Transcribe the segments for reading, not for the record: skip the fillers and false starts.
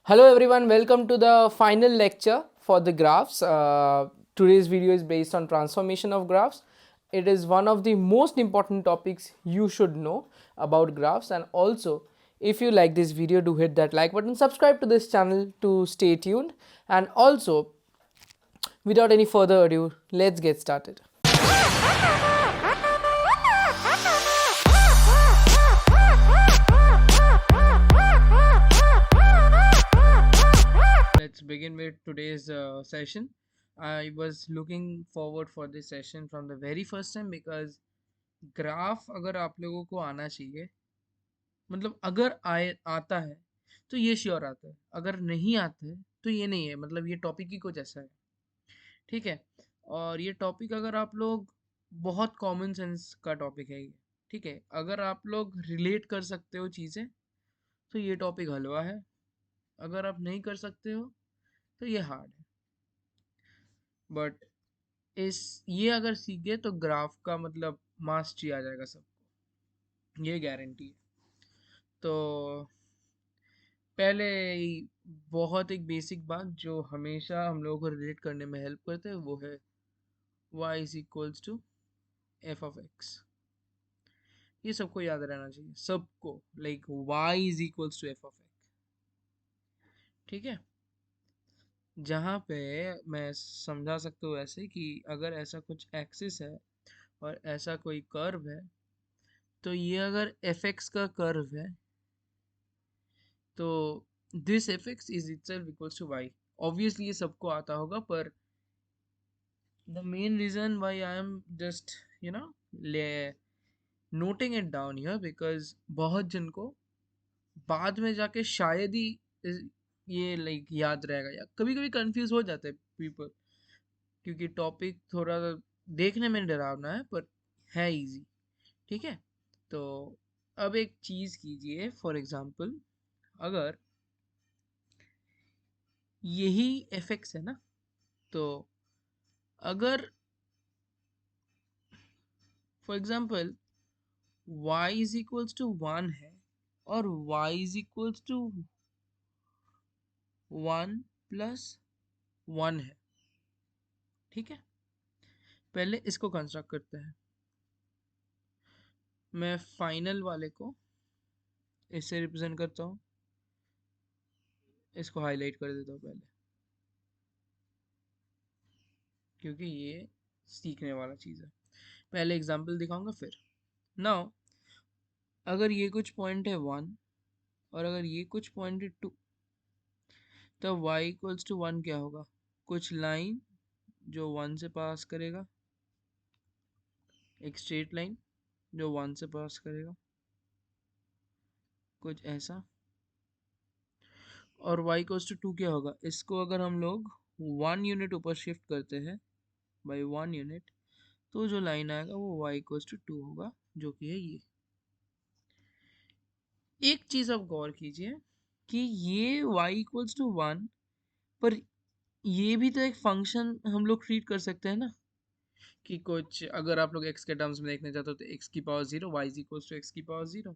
Hello everyone, welcome to the final lecture for the graphs. Today's video is based on transformation of graphs. It is one of the most important topics you should know about graphs, and also if you like this video, do hit that like button, subscribe to this channel to stay tuned, and also without any further ado, let's get started. Let's begin with today's session. I was looking forward for this session from the very first time because graph अगर आप लोगों को आना चाहिए, मतलब अगर आए आता है तो ये श्योर आता है, अगर नहीं आता है तो ये नहीं है, मतलब ये टॉपिक ही कुछ ऐसा है। ठीक है। और ये टॉपिक अगर आप लोग, बहुत कॉमन सेंस का टॉपिक है ये। ठीक है, अगर आप लोग रिलेट कर सकते हो चीज़ें तो ये टॉपिक हलवा है, अगर आप नहीं कर सकते हो तो ये हार्ड है। बट इस ये अगर सीख गए तो ग्राफ का मतलब मास्टरी आ जाएगा सबको, ये गारंटी है। तो पहले बहुत एक बेसिक बात जो हमेशा हम लोगों को रिलेट करने में हेल्प करते हैं वो है y is equals to F of X. ये सबको याद रहना चाहिए, सबको, like y is equals to F of X. ठीक है। जहाँ पे मैं समझा सकता हूँ ऐसे कि अगर ऐसा कुछ एक्सिस है और ऐसा कोई कर्व है, तो ये अगर एफ एक्स का कर्व है तो this F x is itself equals to Y. Obviously ये सबको आता होगा, पर the main reason why I am just you know noting it down here because बहुत जन को बाद में जाके शायद ही ये लाइक याद रहेगा, या कभी कभी कंफ्यूज हो जाते हैं पीपल, क्योंकि टॉपिक थोड़ा देखने में डरावना है पर है इजी। ठीक है। तो अब एक चीज़ कीजिए, फॉर एग्जांपल अगर यही एफ एक्स है ना, तो अगर for example y is equals to 1 है और y is equals to 1 plus 1 है। ठीक है। पहले इसको कंस्ट्रक्ट करते हैं। मैं फाइनल वाले को इससे रिप्रेजेंट करता हूँ, इसको हाईलाइट कर देता हूँ पहले, क्योंकि ये सीखने वाला चीज़ है। पहले एग्जांपल दिखाऊंगा फिर। नाउ अगर ये कुछ पॉइंट है 1 और अगर ये कुछ पॉइंट है 2, तब y इक्वल्स टू 1 क्या होगा? कुछ लाइन जो 1 से पास करेगा, एक स्ट्रेट लाइन जो 1 से पास करेगा, कुछ ऐसा। और y इक्वल्स टू 2 क्या होगा? इसको अगर हम लोग 1 यूनिट ऊपर शिफ्ट करते हैं बाई 1 यूनिट, तो जो लाइन आएगा वो y इक्वल्स टू 2 होगा, जो कि है ये। एक चीज़ आप गौर कीजिए कि ये y इक्वल्स टू 1, पर ये भी तो एक फंक्शन हम लोग ट्रीट कर सकते हैं ना, कि कुछ अगर आप लोग x के टर्म्स में देखने चाहते हो तो x की power 0, y is equals to x की पावर 0।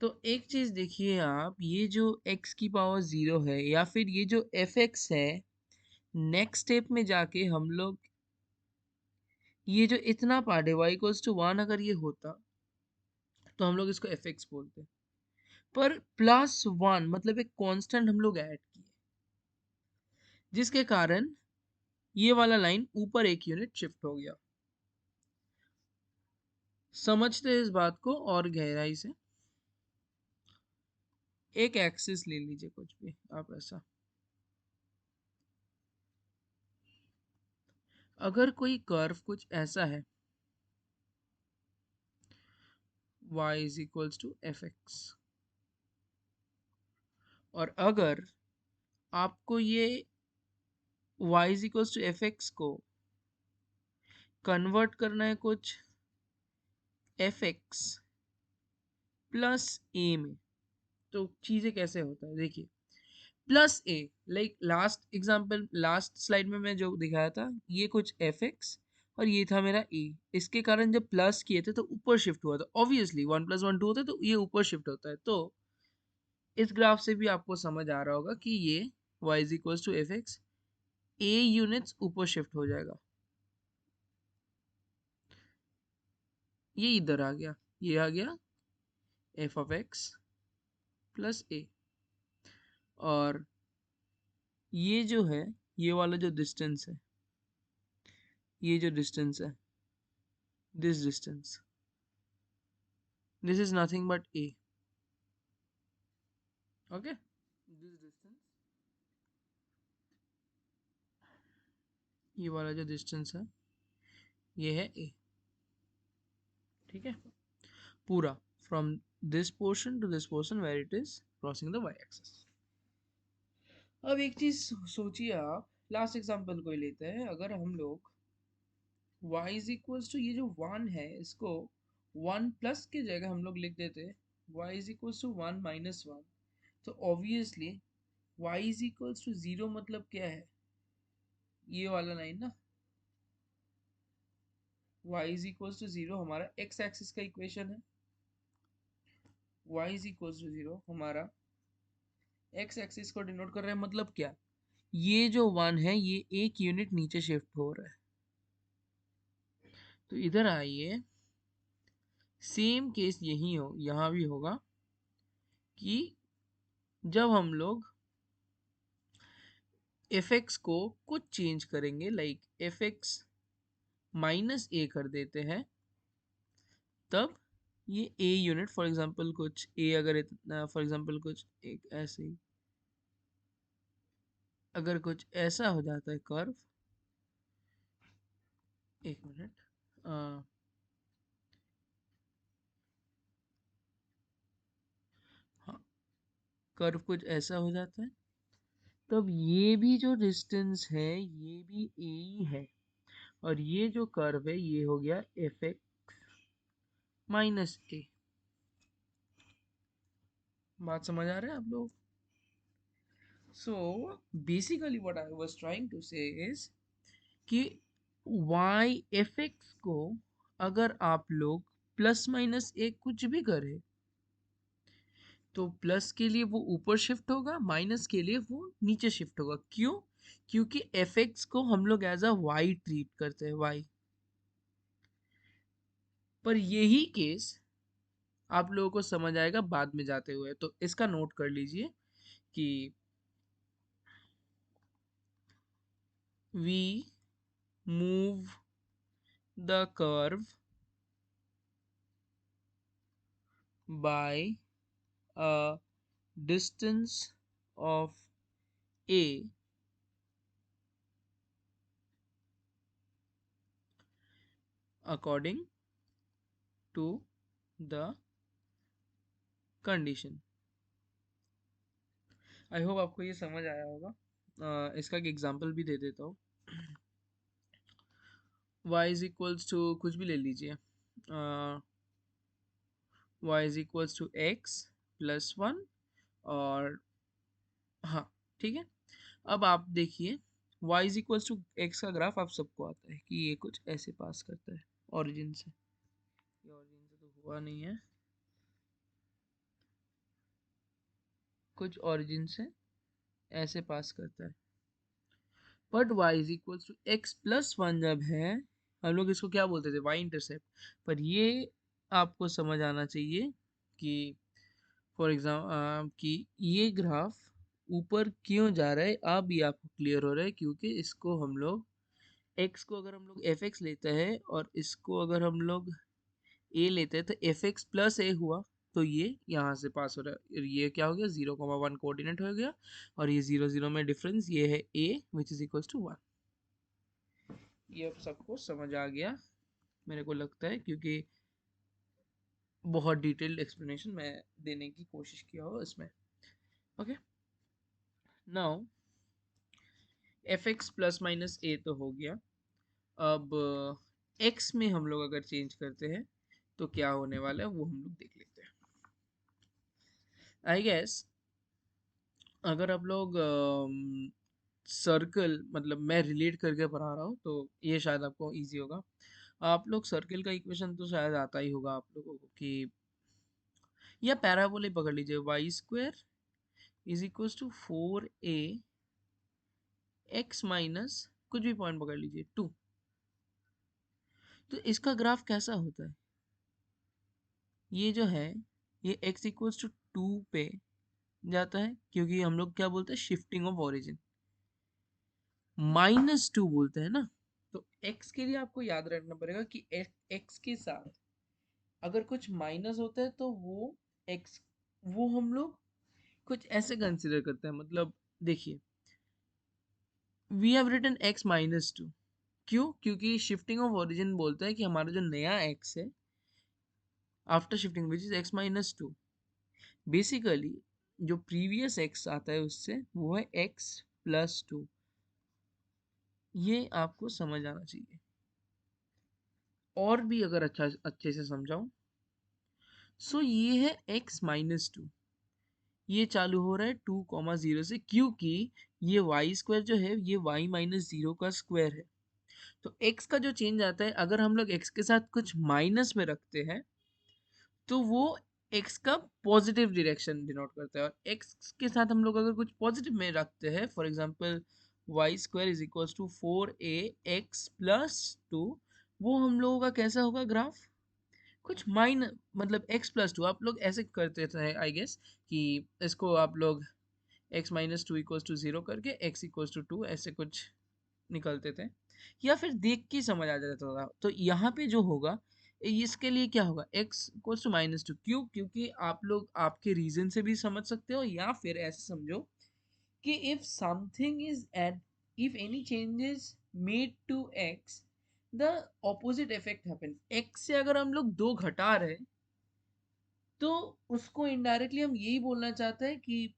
तो एक चीज़ देखिए आप, ये जो x की पावर 0 है या फिर ये जो fx है, नेक्स्ट स्टेप में जाके हम लोग ये जो इतना पार्ट है y इक्वल्स टू 1 अगर ये होता तो हम लोग इसको fx बोलते, पर प्लस 1 मतलब एक कांस्टेंट हम लोग ऐड किए, जिसके कारण ये वाला लाइन ऊपर एक यूनिट शिफ्ट हो गया। समझते हैं इस बात को और गहराई से। एक एक्सिस ले लीजिए, कुछ भी आप ऐसा। अगर कोई कर्व कुछ ऐसा है, y is equals to F X, और अगर आपको ये y is equals to F x को कन्वर्ट करना है कुछ एफ एक्स प्लस ए में, तो चीज़ें कैसे होता है देखिए। Plus A, like last example, last slide में मैं जो दिखाया था, ये कुछ एफ एक्स और ये था मेरा ए। इसके कारण जब प्लस किए थे तो ऊपर शिफ्ट हुआ था, ऑब्वियसली 1 + 1 2 होता है तो ये ऊपर शिफ्ट होता है। तो इस ग्राफ से भी आपको समझ आ रहा होगा कि ये y is equals to F X, A units ऊपर शिफ्ट हो जाएगा, ये इधर आ गया, ये आ गया F of x plus A, और ये जो है, ये वाला जो डिस्टेंस है, ये जो डिस्टेंस है, this distance, this is nothing but A, okay, this distance, ये वाला जो डिस्टेंस है ये है ए, ठीक है, पूरा from this portion to this portion where it is crossing the Y axis. अब एक चीज सोचिए आप, लास्ट एग्जांपल को ही लेते हैं, अगर हम लोग y इज इक्वल्स टू ये जो 1 है इसको 1 प्लस की जगह हम लोग लिख देते y is equals to 1 minus 1, तो obviously y is equals to 0 मतलब क्या है, ये वाला लाइन ना, y इज इक्वल्स टू 0 हमारा x एक्सिस का इक्वेशन है, y इज इक्वल्स टू 0 हमारा x एक्सिस को डिनोट कर रहा है, मतलब क्या, ये जो 1 है ये एक यूनिट नीचे शिफ्ट हो रहा है, तो इधर आइए, सेम केस यही हो, यहाँ भी होगा कि जब हम लोग एफ एक्स को कुछ चेंज करेंगे, लाइक एफ एक्स माइनस ए कर देते हैं, तब ये ए यूनिट, फॉर एग्जांपल कुछ ए अगर इतना, फॉर एग्जांपल कुछ एक ऐसे ही, अगर कुछ ऐसा हो जाता है कर्व, एक मिनट, हाँ, कर्व कुछ ऐसा हो जाता है, तब ये भी जो डिस्टेंस है ये भी ए ही है, और ये जो कर्व है ये हो गया एफ एक्स माइनस ए। बात समझ आ रहा है आप लोग? So basically what I was trying to say is कि वाई एफ एक्स को अगर आप लोग प्लस माइनस ए कुछ भी करें, तो प्लस के लिए वो ऊपर शिफ्ट होगा, माइनस के लिए वो नीचे शिफ्ट होगा, क्यों? क्योंकि एफ एक्स को हम लोग एज अ वाई ट्रीट करते हैं, वाई। पर यही केस आप लोगों को समझ आएगा बाद में जाते हुए, तो इसका नोट कर लीजिए कि we move the curve by a distance of a according to the condition। I hope आपको ये समझ आया होगा। इसका एक एग्जांपल भी दे देता हूँ। y इज इक्वल्स टू कुछ भी ले लीजिए, y is equals to x plus 1, और हाँ ठीक है, अब आप देखिए y is equals to X का ग्राफ आप सबको आता है कि ये कुछ ऐसे पास करता है ओरिजिन से, ये ओरिजिन से तो हुआ नहीं है, कुछ ओरिजिन से ऐसे पास करता है, but y is equals to X plus 1 जब है, हम लोग इसको क्या बोलते थे, y इंटरसेप्ट। पर ये आपको समझ आना चाहिए कि फॉर एग्जाम्पल कि ये ग्राफ ऊपर क्यों जा रहा है, अब ये आपको क्लियर हो रहा है, क्योंकि इसको हम लोग x को अगर हम लोग एफ एक्स लेते हैं और इसको अगर हम लोग a लेते हैं, तो एफ एक्स प्लस ए हुआ, तो ये यहाँ से पास हो रहा है, ये क्या हो गया, 0,1 कोऑर्डिनेट हो गया, और ये 0 0 में डिफरेंस, ये है a which is equals to 1। ये अब सबको समझ आ गया मेरे को लगता है, क्योंकि बहुत डिटेल्ड एक्सप्लेनेशन मैं देने की कोशिश किया हो इसमें। Okay, now F X plus minus A तो हो गया, अब x में हम लोग अगर चेंज करते हैं तो क्या होने वाला है वो हम लोग देख लेते हैं। आई गेस अगर आप लोग सर्कल, मतलब मैं रिलेट करके पढ़ा रहा हूँ तो ये शायद आपको इजी होगा। आप लोग सर्कल का इक्वेशन तो शायद आता ही होगा आप लोगों को, कि या पैराबोला ही पकड़ लीजिए, Y square is equal to 4a x minus कुछ भी पॉइंट पकड़ लीजिए 2। तो इसका ग्राफ कैसा होता है? ये जो है ये x इक्वल्स टू 2 पे जाता है, क्योंकि हम लोग क्या बोलते हैं, शिफ्टिंग ऑफ ओरिजिन। -2 बोलते हैं ना। तो x के लिए आपको याद रखना पड़ेगा कि x के साथ अगर कुछ माइनस होता है तो x वो हम लोग कुछ ऐसे कंसिडर करते हैं। मतलब देखिए, वी हैव रिटन x-2। क्यों? क्योंकि शिफ्टिंग ऑफ ओरिजिन बोलता है कि हमारा जो नया x है after shifting which is x-2, basically जो प्रीवियस x आता है उससे वो है x+2। ये आपको समझ आना चाहिए। और भी अगर अच्छे से समझाऊं, सो ये है x-2। ये चालू हो रहा है 2,0 से, क्योंकि ये y² जो है ये y-0 का स्क्वायर है। तो x का जो चेंज आता है, अगर हम लोग x के साथ कुछ माइनस में रखते हैं तो वो x का पॉजिटिव डायरेक्शन डिनोट करता है। और x के साथ हम लोग अगर कुछ पॉजिटिव में रखते हैं, for example y² is equals to 4ax+2, वो हम लोगों का कैसा होगा ग्राफ? कुछ मतलब x+2 आप लोग ऐसे करते थे आई गेस, कि इसको आप लोग x-2 इक्वल्स टू 0 करके x इक्वल्स टू 2 ऐसे कुछ निकलते थे, या फिर देख के समझ आ जाता था। तो यहाँ पे जो होगा इसके लिए क्या होगा, x इक्वल्स टू -2। क्यों? क्योंकि आप लोग आपके रीजन से भी समझ सकते हो, या फिर ऐसे समझो कि if something is at if any changes made to x the opposite effect happen. x से अगर हम लोग 2 घटा रहे हैं तो उसको इनडायरेक्टली हम यही बोलना चाहते हैं कि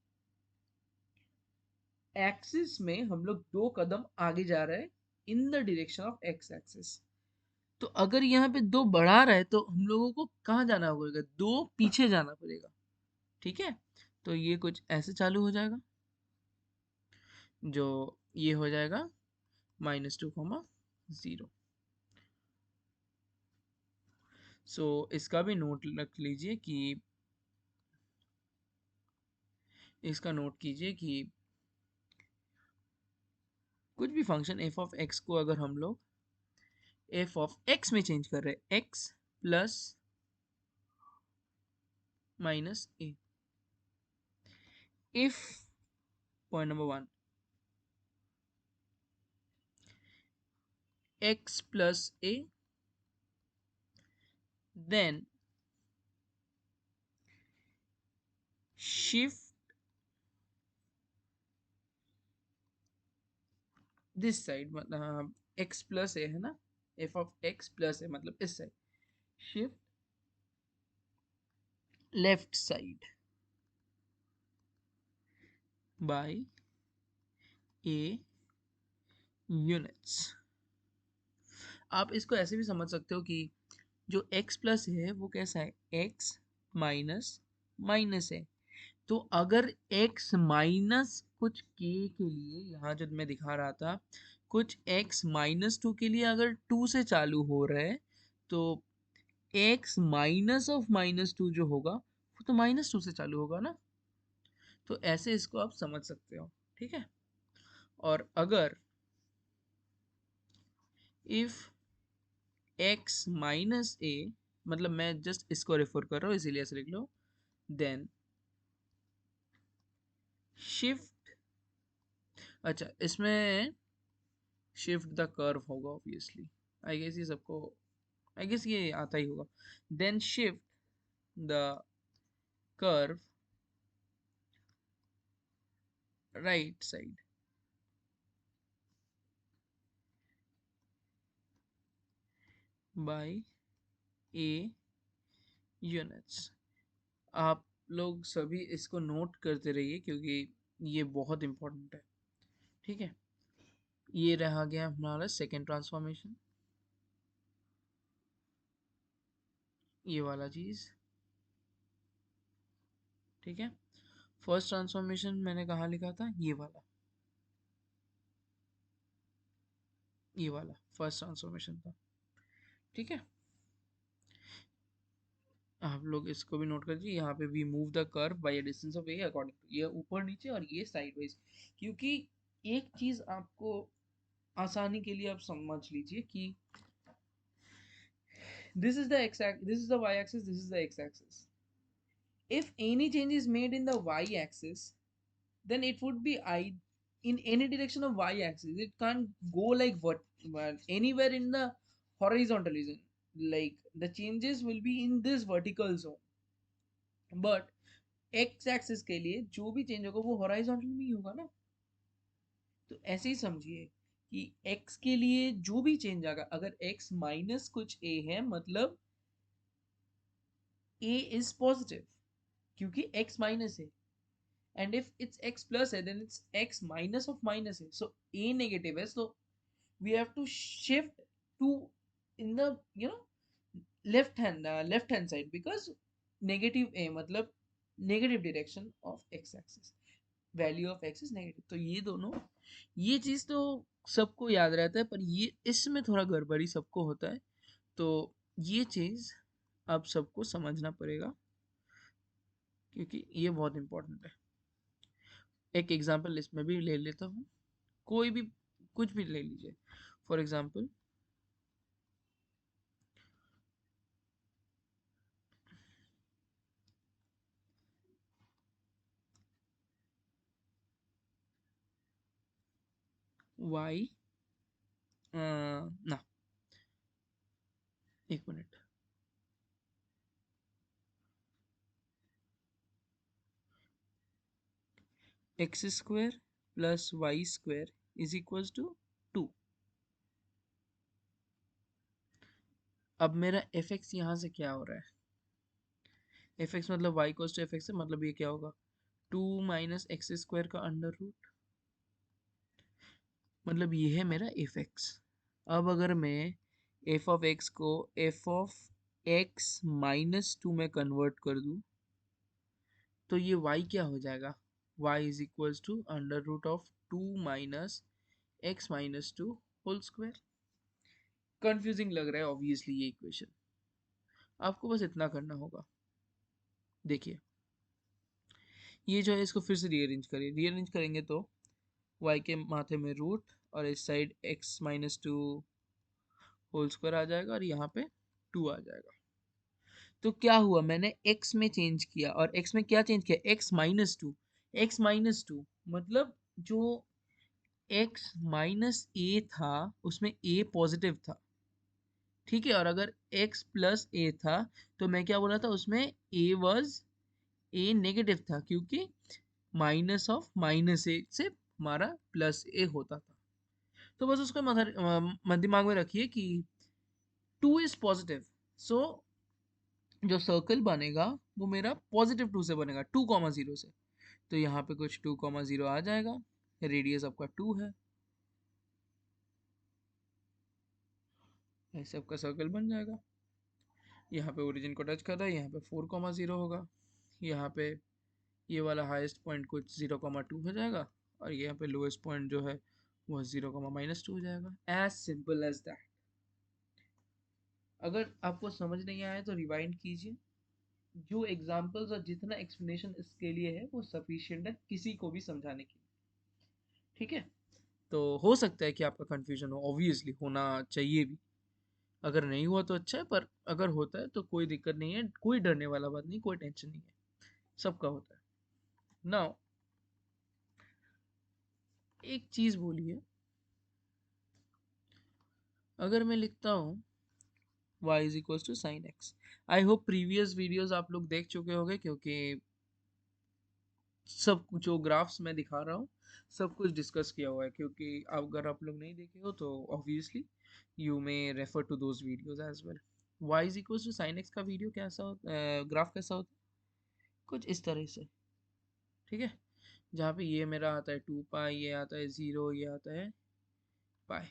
एक्सिस में हम लोग 2 कदम आगे जा रहे हैं इन the direction of x axis. तो अगर यहाँ पे 2 बढ़ा रहा है तो हम लोगों को कहाँ जाना होगा, 2 पीछे जाना पड़ेगा। ठीक है, तो ये कुछ ऐसे चालू हो जाएगा, जो ये हो जाएगा -2,0। सो इसका भी नोट रख लीजिए कि इसका नोट कीजिए कि कुछ भी फंक्शन f ऑफ x को अगर हम लोग f ऑफ x में चेंज कर रहे हैं, x plus minus a, if point number 1 x plus a, then shift this side, मतलब x प्लस ए है ना, f ऑफ x प्लस ए मतलब इस side, shift left side by a units. आप इसको ऐसे भी समझ सकते हो कि जो x प्लस है वो कैसा है, x माइनस माइनस है। तो अगर x माइनस कुछ k के लिए, यहाँ जो मैं दिखा रहा था, कुछ x-2 के लिए अगर 2 से चालू हो रहा है तो x माइनस ऑफ -2 जो होगा वो तो -2 से चालू होगा ना। तो ऐसे इसको आप समझ सकते हो। ठीक है, और अगर इफ x माइनस ए, मतलब मैं जस्ट इसको रेफर कर रहा हूँ इसीलिए ऐसे लिख लो, देन शिफ्ट, अच्छा इसमें शिफ्ट द कर्व होगा ऑब्वियसली, आई गेस ये सबको, आई गेस ये आता ही होगा। Then shift the curve right side by A units. आप लोग सभी इसको नोट करते रहिए क्योंकि ये बहुत इंपॉर्टेंट है। ठीक है, ये रहा गया हमारा सेकेंड ट्रांसफॉर्मेशन, ये वाला चीज़। ठीक है, फर्स्ट ट्रांसफॉर्मेशन मैंने कहाँ लिखा था, ये वाला फर्स्ट ट्रांसफॉर्मेशन था। ठीक है, आप लोग इसको भी नोट कर लीजिए, यहाँ पे we move the curve by a distance of A according to, ये ऊपर नीचे और ये साइडवाइज। क्योंकि एक चीज आपको आसानी के लिए आप समझ लीजिए कि this is the y axis, this is the x axis. If any change is made in the y axis, then it would be I in any direction of y axis. It can't go like what anywhere in the horizontal region. Like the changes will be in this vertical zone. But x axis के लिए जो भी change होगा वो horizontal में ही होगा ना। तो ऐसे ही समझिए कि x के लिए जो भी चेंज आएगा, अगर x माइनस कुछ a है मतलब a इज पॉजिटिव, क्योंकि x माइनस है। And if it's x plus है then it's x minus of minus है, सो a नेगेटिव है, सो we have to shift to in the left hand side because negative a मतलब negative direction of x axis, value of x is negative। तो ये दोनों, ये चीज तो सबको याद रहता है, पर ये इसमें थोड़ा गड़बड़ी सबको होता है। तो ये चीज आप सबको समझना पड़ेगा क्योंकि ये बहुत इंपॉर्टेंट है। एक एग्जांपल इसमें भी ले लेता हूँ, कोई भी कुछ भी ले लीजिए। फॉर एग्जांपल y ना, एक minute, X square plus Y square is equals to 2। अब मेरा एफ एक्स यहाँ से क्या हो रहा है, एफ एक्स मतलब Y equals to F X है, मतलब ये क्या होगा 2 माइनस एक्स स्क्वायर का अंडर रूट, मतलब ये है मेरा एफ एक्स। अब अगर मैं एफ ऑफ एक्स को एफ ऑफ एक्स माइनस 2 में कन्वर्ट कर दूँ तो ये y क्या हो जाएगा, y is equals to under root of 2 minus X minus 2 whole square. Confusing लग रहा है ऑब्वियसली ये इक्वेशन, आपको बस इतना करना होगा। देखिए ये जो है इसको फिर से रीअरेंज करिए, रीअरेंज करेंगे तो y के माथे में रूट और इस side x minus 2 whole square आ जाएगा और यहाँ पे 2 आ जाएगा। तो क्या हुआ, मैंने x में चेंज किया और x में क्या चेंज किया, x माइनस 2, x माइनस 2 मतलब जो x माइनस a था उसमें a पॉजिटिव था, ठीक है। और अगर x प्लस a था तो मैं क्या बोला था उसमें a नेगेटिव था, क्योंकि माइनस ऑफ माइनस ए से हमारा प्लस ए होता था। तो बस उसको मध्य दिमाग में रखिए कि 2 इज पॉजिटिव, सो जो सर्कल बनेगा वो मेरा पॉजिटिव 2 से बनेगा, 2,0 से। तो यहाँ पे कुछ 2,0 आ जाएगा, रेडियस आपका 2 है, ऐसे आपका सर्कल बन जाएगा। यहाँ पे ओरिजिन को टच कर रहा है, यहाँ पे 4,0 होगा, यहाँ पे ये वाला हाईएस्ट पॉइंट कुछ 0,2 हो जाएगा और यहाँ पे लोएस्ट पॉइंट जो है वो 0,-2 हो जाएगा। As simple as that. अगर आपको समझ नहीं आया तो रिवाइंड कीजिए, जो एग्जांपल्स और जितना एक्सप्लेनेशन इसके लिए है वो सफिशिएंट है किसी को भी समझाने के लिए, ठीक है। तो हो सकता है कि आपका कंफ्यूजन हो, ऑब्वियसली होना चाहिए भी, अगर नहीं हुआ तो अच्छा है, पर अगर होता है तो कोई दिक्कत नहीं है, कोई डरने वाला बात नहीं, कोई टेंशन नहीं है, सबका होता है। नाउ एक चीज बोलिए, अगर मैं लिखता हूँ y is equals to sine X, I hope previous videos आप लोग देख चुके होंगे, क्योंकि सब कुछ जो ग्राफ्स मैं दिखा रहा हूँ सब कुछ डिस्कस किया हुआ है, क्योंकि अगर आप लोग नहीं देखे हो तो obviously you may refer to those videos as well. y is equals to sine x का वीडियो कैसा होता है, ग्राफ कैसा होता है, कुछ इस तरह से, ठीक है। जहाँ पे ये मेरा आता है 2 पाई, ये आता है 0, ये आता है पाई,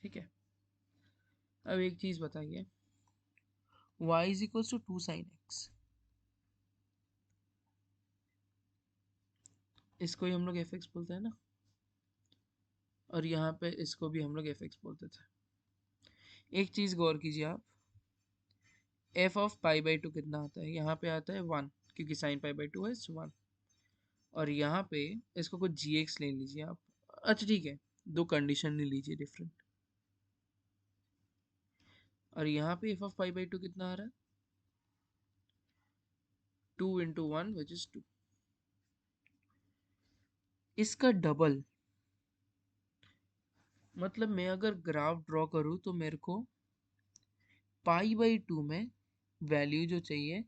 ठीक है। अब एक चीज़ बताइए, y is equals to 2 sin x, इसको ही हम लोग एफ एक्स बोलते हैं ना, और यहाँ पे इसको भी हम लोग एफ एक्स बोलते थे। एक चीज़ गौर कीजिए आप, F of pi by to कितना आता है, यहाँ पे आता है 1, क्योंकि साइन पाई बाई टू है 1। और यहाँ पे इसको कुछ जी एक्स ले लीजिए आप। अच्छा ठीक है, दो कंडीशन ले लीजिए डिफरेंट। और यहाँ पे f of pi by to कितना आ रहा है, 2 इंटू 1 विच इज 2। इसका डबल, मतलब मैं अगर ग्राफ ड्रॉ करूँ तो मेरे को पाई बाई टू में वैल्यू जो चाहिए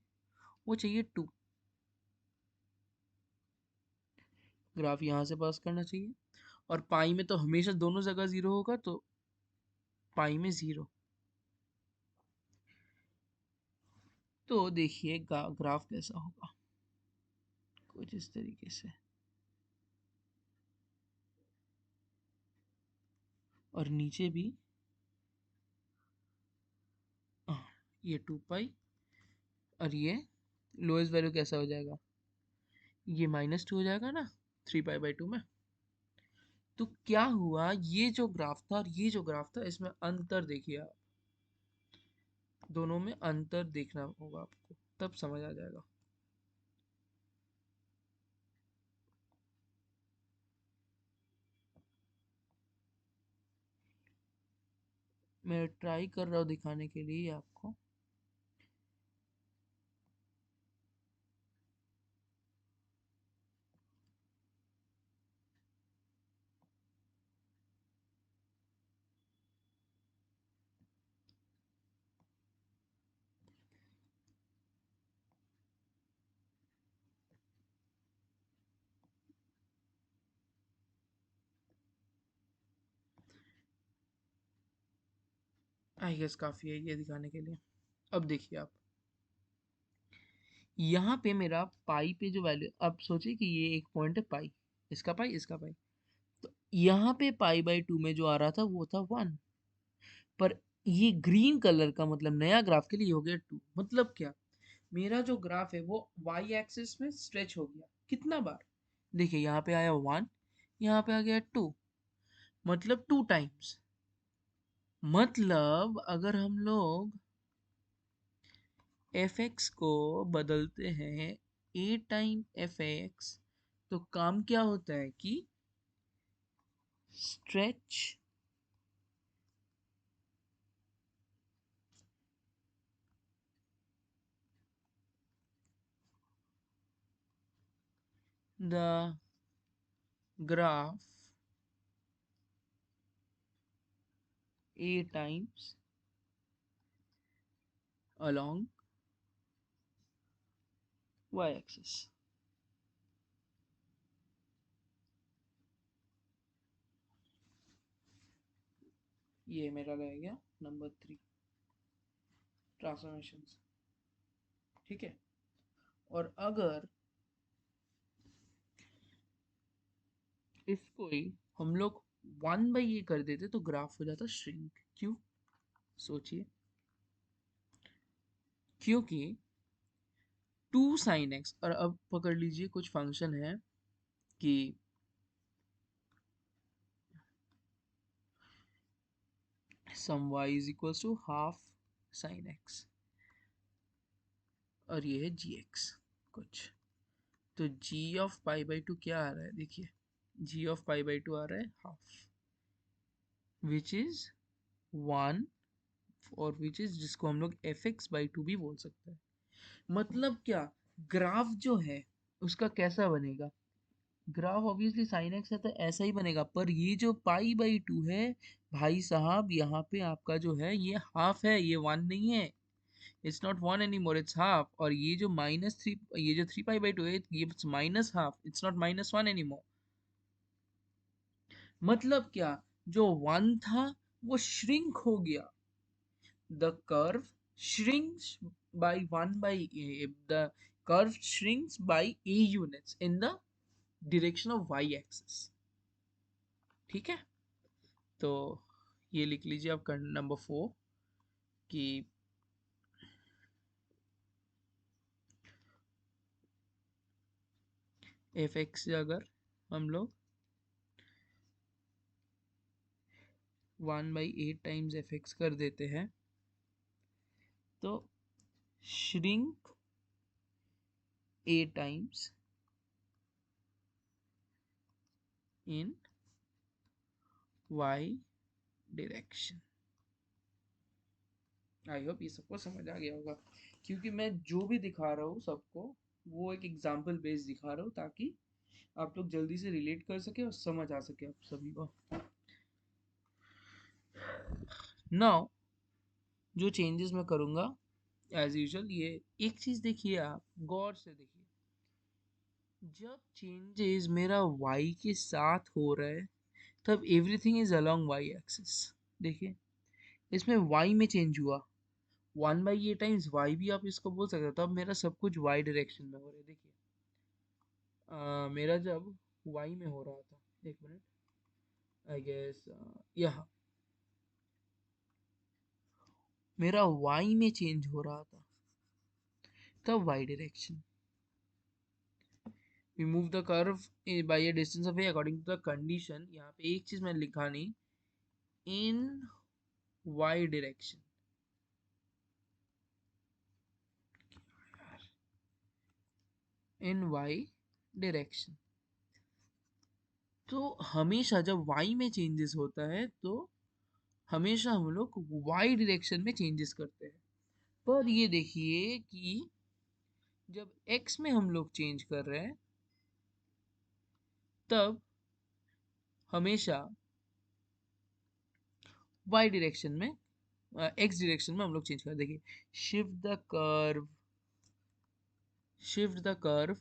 वो चाहिए 2। ग्राफ यहाँ से पास करना चाहिए, और पाई में तो हमेशा दोनों जगह जीरो होगा, तो पाई में जीरो। तो देखिए ग्राफ कैसा होगा, कुछ इस तरीके से। और नीचे भी ये 2 पाई, और ये लोएस्ट वैल्यू कैसा हो जाएगा, ये -2 हो जाएगा ना 3 पाई बाई 2 में। तो क्या हुआ, ये जो ग्राफ था और ये जो ग्राफ था, इसमें अंतर देखिए आप, दोनों में अंतर देखना होगा आपको, तब समझ आ जाएगा। मैं ट्राई कर रहा हूँ दिखाने के लिए आपको। आई गेस काफ़ी है ये दिखाने के लिए। अब देखिए आप, यहाँ पे मेरा पाई पे जो वैल्यू, अब सोचिए कि ये एक पॉइंट है पाई, इसका पाई इसका पाई, तो यहाँ पे पाई बाई टू में जो आ रहा था वो था 1। पर ये ग्रीन कलर का मतलब नया ग्राफ के लिए हो गया 2। मतलब क्या, मेरा जो ग्राफ है वो वाई एक्सिस में स्ट्रेच हो गया कितना बार, देखिए यहाँ पे आया 1, यहाँ पे आ गया 2, मतलब 2 टाइम्स। मतलब अगर हम लोग एफ एक्स को बदलते हैं ए टाइम एफ एक्स, तो काम क्या होता है कि stretch the graph A times along y axis। ये मेरा रह गया नंबर 3, ट्रांसफॉर्मेशन। ठीक है, और अगर इसको ही हम लोग 1/a कर देते तो ग्राफ हो जाता श्रिंक। क्यों, सोचिए, क्योंकि 2 sin x, और अब पकड़ लीजिए कुछ फंक्शन है कि some y is equals to half sine x, और ये है जी एक्स कुछ। तो G of pi by two क्या आ रहा है, देखिए G of pi by two आ रहा है हाफ, विच इज 1, और विच इज जिसको हम लोग एफ एक्स बाई टू भी बोल सकते हैं। मतलब क्या, ग्राफ जो है उसका कैसा बनेगा, ग्राफ ऑब्वियसली साइन एक्स है तो ऐसा ही बनेगा, पर ये जो पाई बाई टू है भाई साहब, यहाँ पे आपका जो है ये हाफ है, ये 1 नहीं है। It's not 1 any more, it's half. और ये जो -3, ये जो 3 पाई बाई 2 है, ये minus half, it's not -1 any more. मतलब क्या, जो 1 था वो श्रिंक हो गया, the curve shrinks by 1 by a, the curve shrinks by a units in the direction of y axis। ठीक है, तो ये लिख लीजिए आप नंबर 4 कि एफ एक्स से अगर हम लोग 1/8 टाइम्स एफ एक्स कर देते हैं, तो shrink a times in y direction। I hope ये सबको समझ आ गया होगा, क्योंकि मैं जो भी दिखा रहा हूँ सबको वो एक एग्जाम्पल बेस्ड दिखा रहा हूँ ताकि आप लोग जल्दी से रिलेट कर सके और समझ आ सके आप सभी को। नाउ जो चेंजेस मैं करूँगा एज यूजुअल, ये एक चीज़ देखिए, आप गौर से देखिए, जब चेंजेस मेरा y के साथ हो रहा है तब everything is along y axis. देखिए इसमें y में चेंज हुआ, 1/a टाइम्स y भी आप इसको बोल सकते हो, तब मेरा सब कुछ y डायरेक्शन में हो रहा है। देखिए मेरा जब y में हो रहा था, एक मिनट, आई गेस यहाँ मेरा y में चेंज हो रहा था तब y direction. We move the curve by a distance of a according to the condition। यहाँ पे एक चीज मैंने लिखा नहीं, in y direction। in y direction। तो हमेशा जब y में चेंजेस होता है तो हमेशा हम लोग y डायरेक्शन में चेंजेस करते हैं। पर ये देखिए कि जब x में हम लोग चेंज कर रहे हैं तब हमेशा y डायरेक्शन में x डायरेक्शन में हम लोग चेंज कर, देखिए shift the curve, shift the curve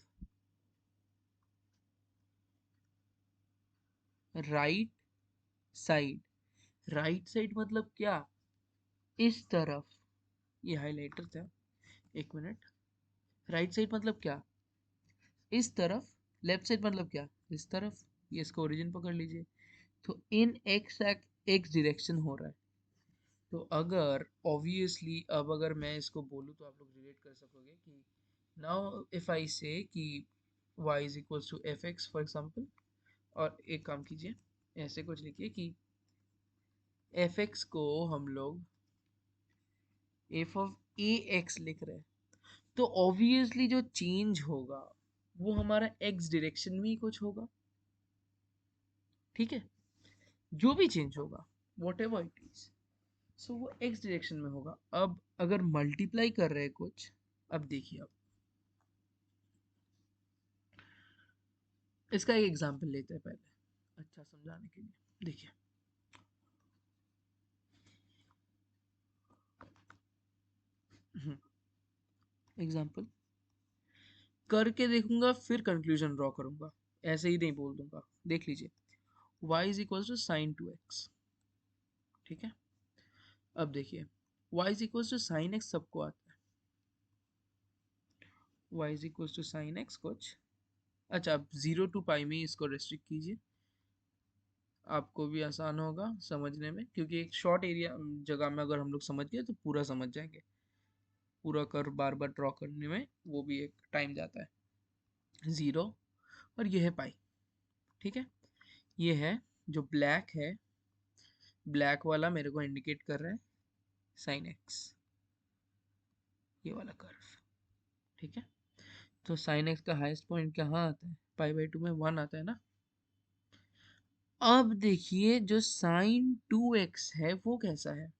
right side. Right side मतलब क्या, इस तरफ, ये हाइलाइटर था, एक मिनट, राइट साइड मतलब क्या, इस तरफ, लेफ्ट साइड मतलब क्या, इस तरफ, ये इसका ओरिजिन पकड़ लीजिए। तो इन एक्स एक्स डायरेक्शन हो रहा है, तो अगर ऑब्वियसली अब अगर मैं इसको बोलूँ तो आप लोग रिलेट कर सकोगे कि नाउ इफ आई से कि y is equals to F X for example, और एक काम कीजिए, ऐसे कुछ लिखिए कि एफ एक्स को हम लोग एफ ऑफ ए एक्स लिख रहे हैं, तो ऑब्वियसली जो चेंज होगा वो हमारा एक्स डायरेक्शन में ही कुछ होगा। ठीक है, जो भी चेंज होगा वॉट एवर इट इज, सो वो एक्स डायरेक्शन में होगा। अब अगर मल्टीप्लाई कर रहे हैं कुछ, अब देखिए, अब इसका एक एग्जांपल लेते हैं पहले अच्छा समझाने के लिए। देखिए एग्जांपल करके देखूंगा फिर कंक्लूजन ड्रॉ करूंगा, ऐसे ही नहीं बोल दूंगा। देख लीजिए y is equal to sine 2x। ठीक है, अब देखिए y is equal to sine x सबको आता है, y is equal to sine x कुछ, अच्छा आप 0 to π में इसको रेस्ट्रिक्ट कीजिए, आपको भी आसान होगा समझने में, क्योंकि एक शॉर्ट एरिया जगह में अगर हम लोग समझ गए तो पूरा समझ जाएंगे। पूरा कर्व बार बार ड्रॉ करने में वो भी एक टाइम जाता है। 0 और ये है पाई। ठीक है, ये है जो ब्लैक है, ब्लैक वाला मेरे को इंडिकेट कर रहा है साइन एक्स, ये वाला कर्व। ठीक है, तो साइन एक्स का हाईएस्ट पॉइंट कहाँ आता है, π/2 में 1 आता है ना। अब देखिए जो साइन 2x है वो कैसा है,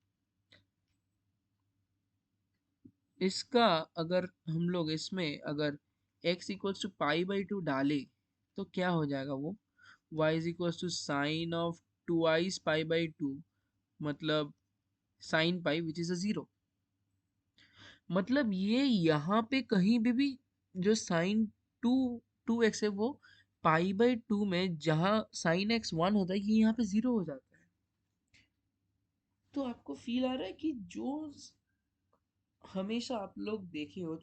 इसका अगर हम लोग इसमें अगर x इक्वल्स टू π/2 डाले तो क्या हो जाएगा वो, y is equals to sine of 2i π/2, मतलब sine pi which is a 0। मतलब ये यहाँ पे कहीं भी जो साइन टू 2x है वो π/2 में जहाँ साइन x 1 होता है ये यहाँ पे 0 हो जाता है। तो आपको फील आ रहा है कि जो हमेशा आप लोग देखे हो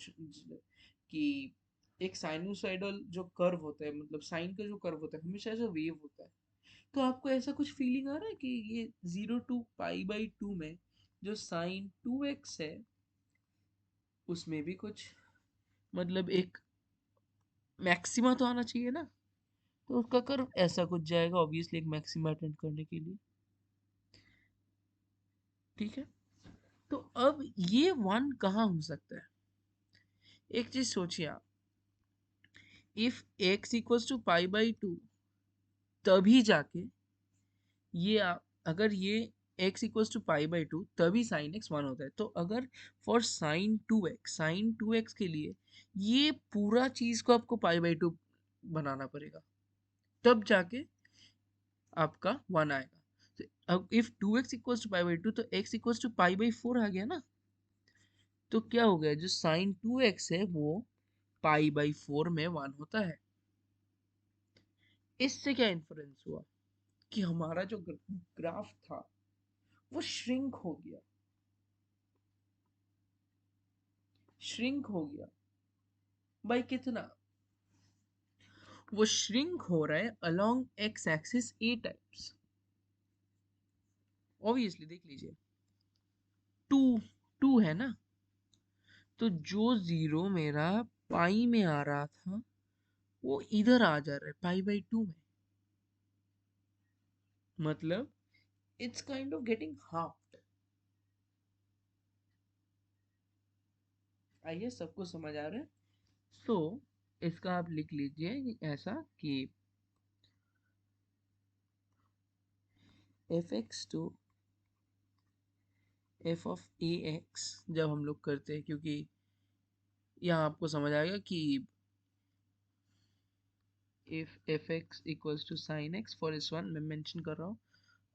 कि एक साइनोसाइडल जो कर्व होता है, मतलब साइन का जो कर्व होता है हमेशा ऐसा वेव होता है, तो आपको ऐसा कुछ फीलिंग आ रहा है कि ये 0 to π/2 में जो साइन 2x है उसमें भी कुछ, मतलब एक मैक्सिमा तो आना चाहिए ना, तो उसका कर्व ऐसा कुछ जाएगा ऑब्वियसली एक मैक्सिमा अटेंड करने के लिए। ठीक है, तो अब ये 1 कहाँ हो सकता है, एक चीज सोचिए आप, if x equals to pi by two, तभी जाके ये अगर ये x equals to pi by two तभी साइन x 1 होता है। तो अगर फॉर साइन टू एक्स के लिए ये पूरा चीज को आपको पाई बाई टू बनाना पड़ेगा, तब जाके आपका 1 आएगा। तो अब if 2x equals to pi by two, तो x equals to pi by 4 आ गया ना। तो क्या हो गया, जो साइन 2x है वो पाई बाई 4 में 1 होता है। इससे क्या इन्फ्लुएंस हुआ कि हमारा जो ग्राफ था वो श्रिंक हो गया, श्रिंक हो गया। भाई कितना? वो श्रिंक हो रहा है अलोंग एक्स एक्सिस ए टाइप्स। ऑब्वियसली देख लीजिए, टू टू है ना, तो जो जीरो मेरा पाई में आ रहा था वो इधर आ जा रहा है पाई बाई टू में। मतलब it's kind of getting half. आइए, सबको समझ आ रहा है? तो इसका आप लिख लीजिए ऐसा कि f x to F of a x जब हम लोग करते हैं, क्योंकि यहाँ आपको समझ आएगा कि if f x equals to sine x for इस वन मैं मेंशन कर रहा हूँ,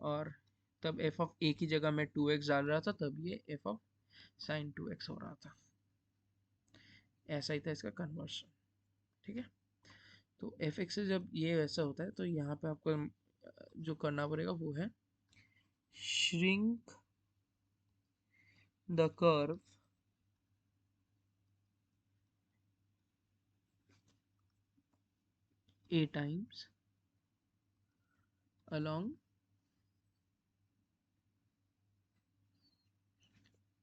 और तब एफ ऑफ ए की जगह मैं 2x डाल रहा था, तब ये एफ ऑफ साइन 2x हो रहा था। ऐसा ही था इसका कन्वर्शन। ठीक है, तो एफ एक्स से जब ये ऐसा होता है तो यहाँ पे आपको जो करना पड़ेगा वो है shrink the curve a times along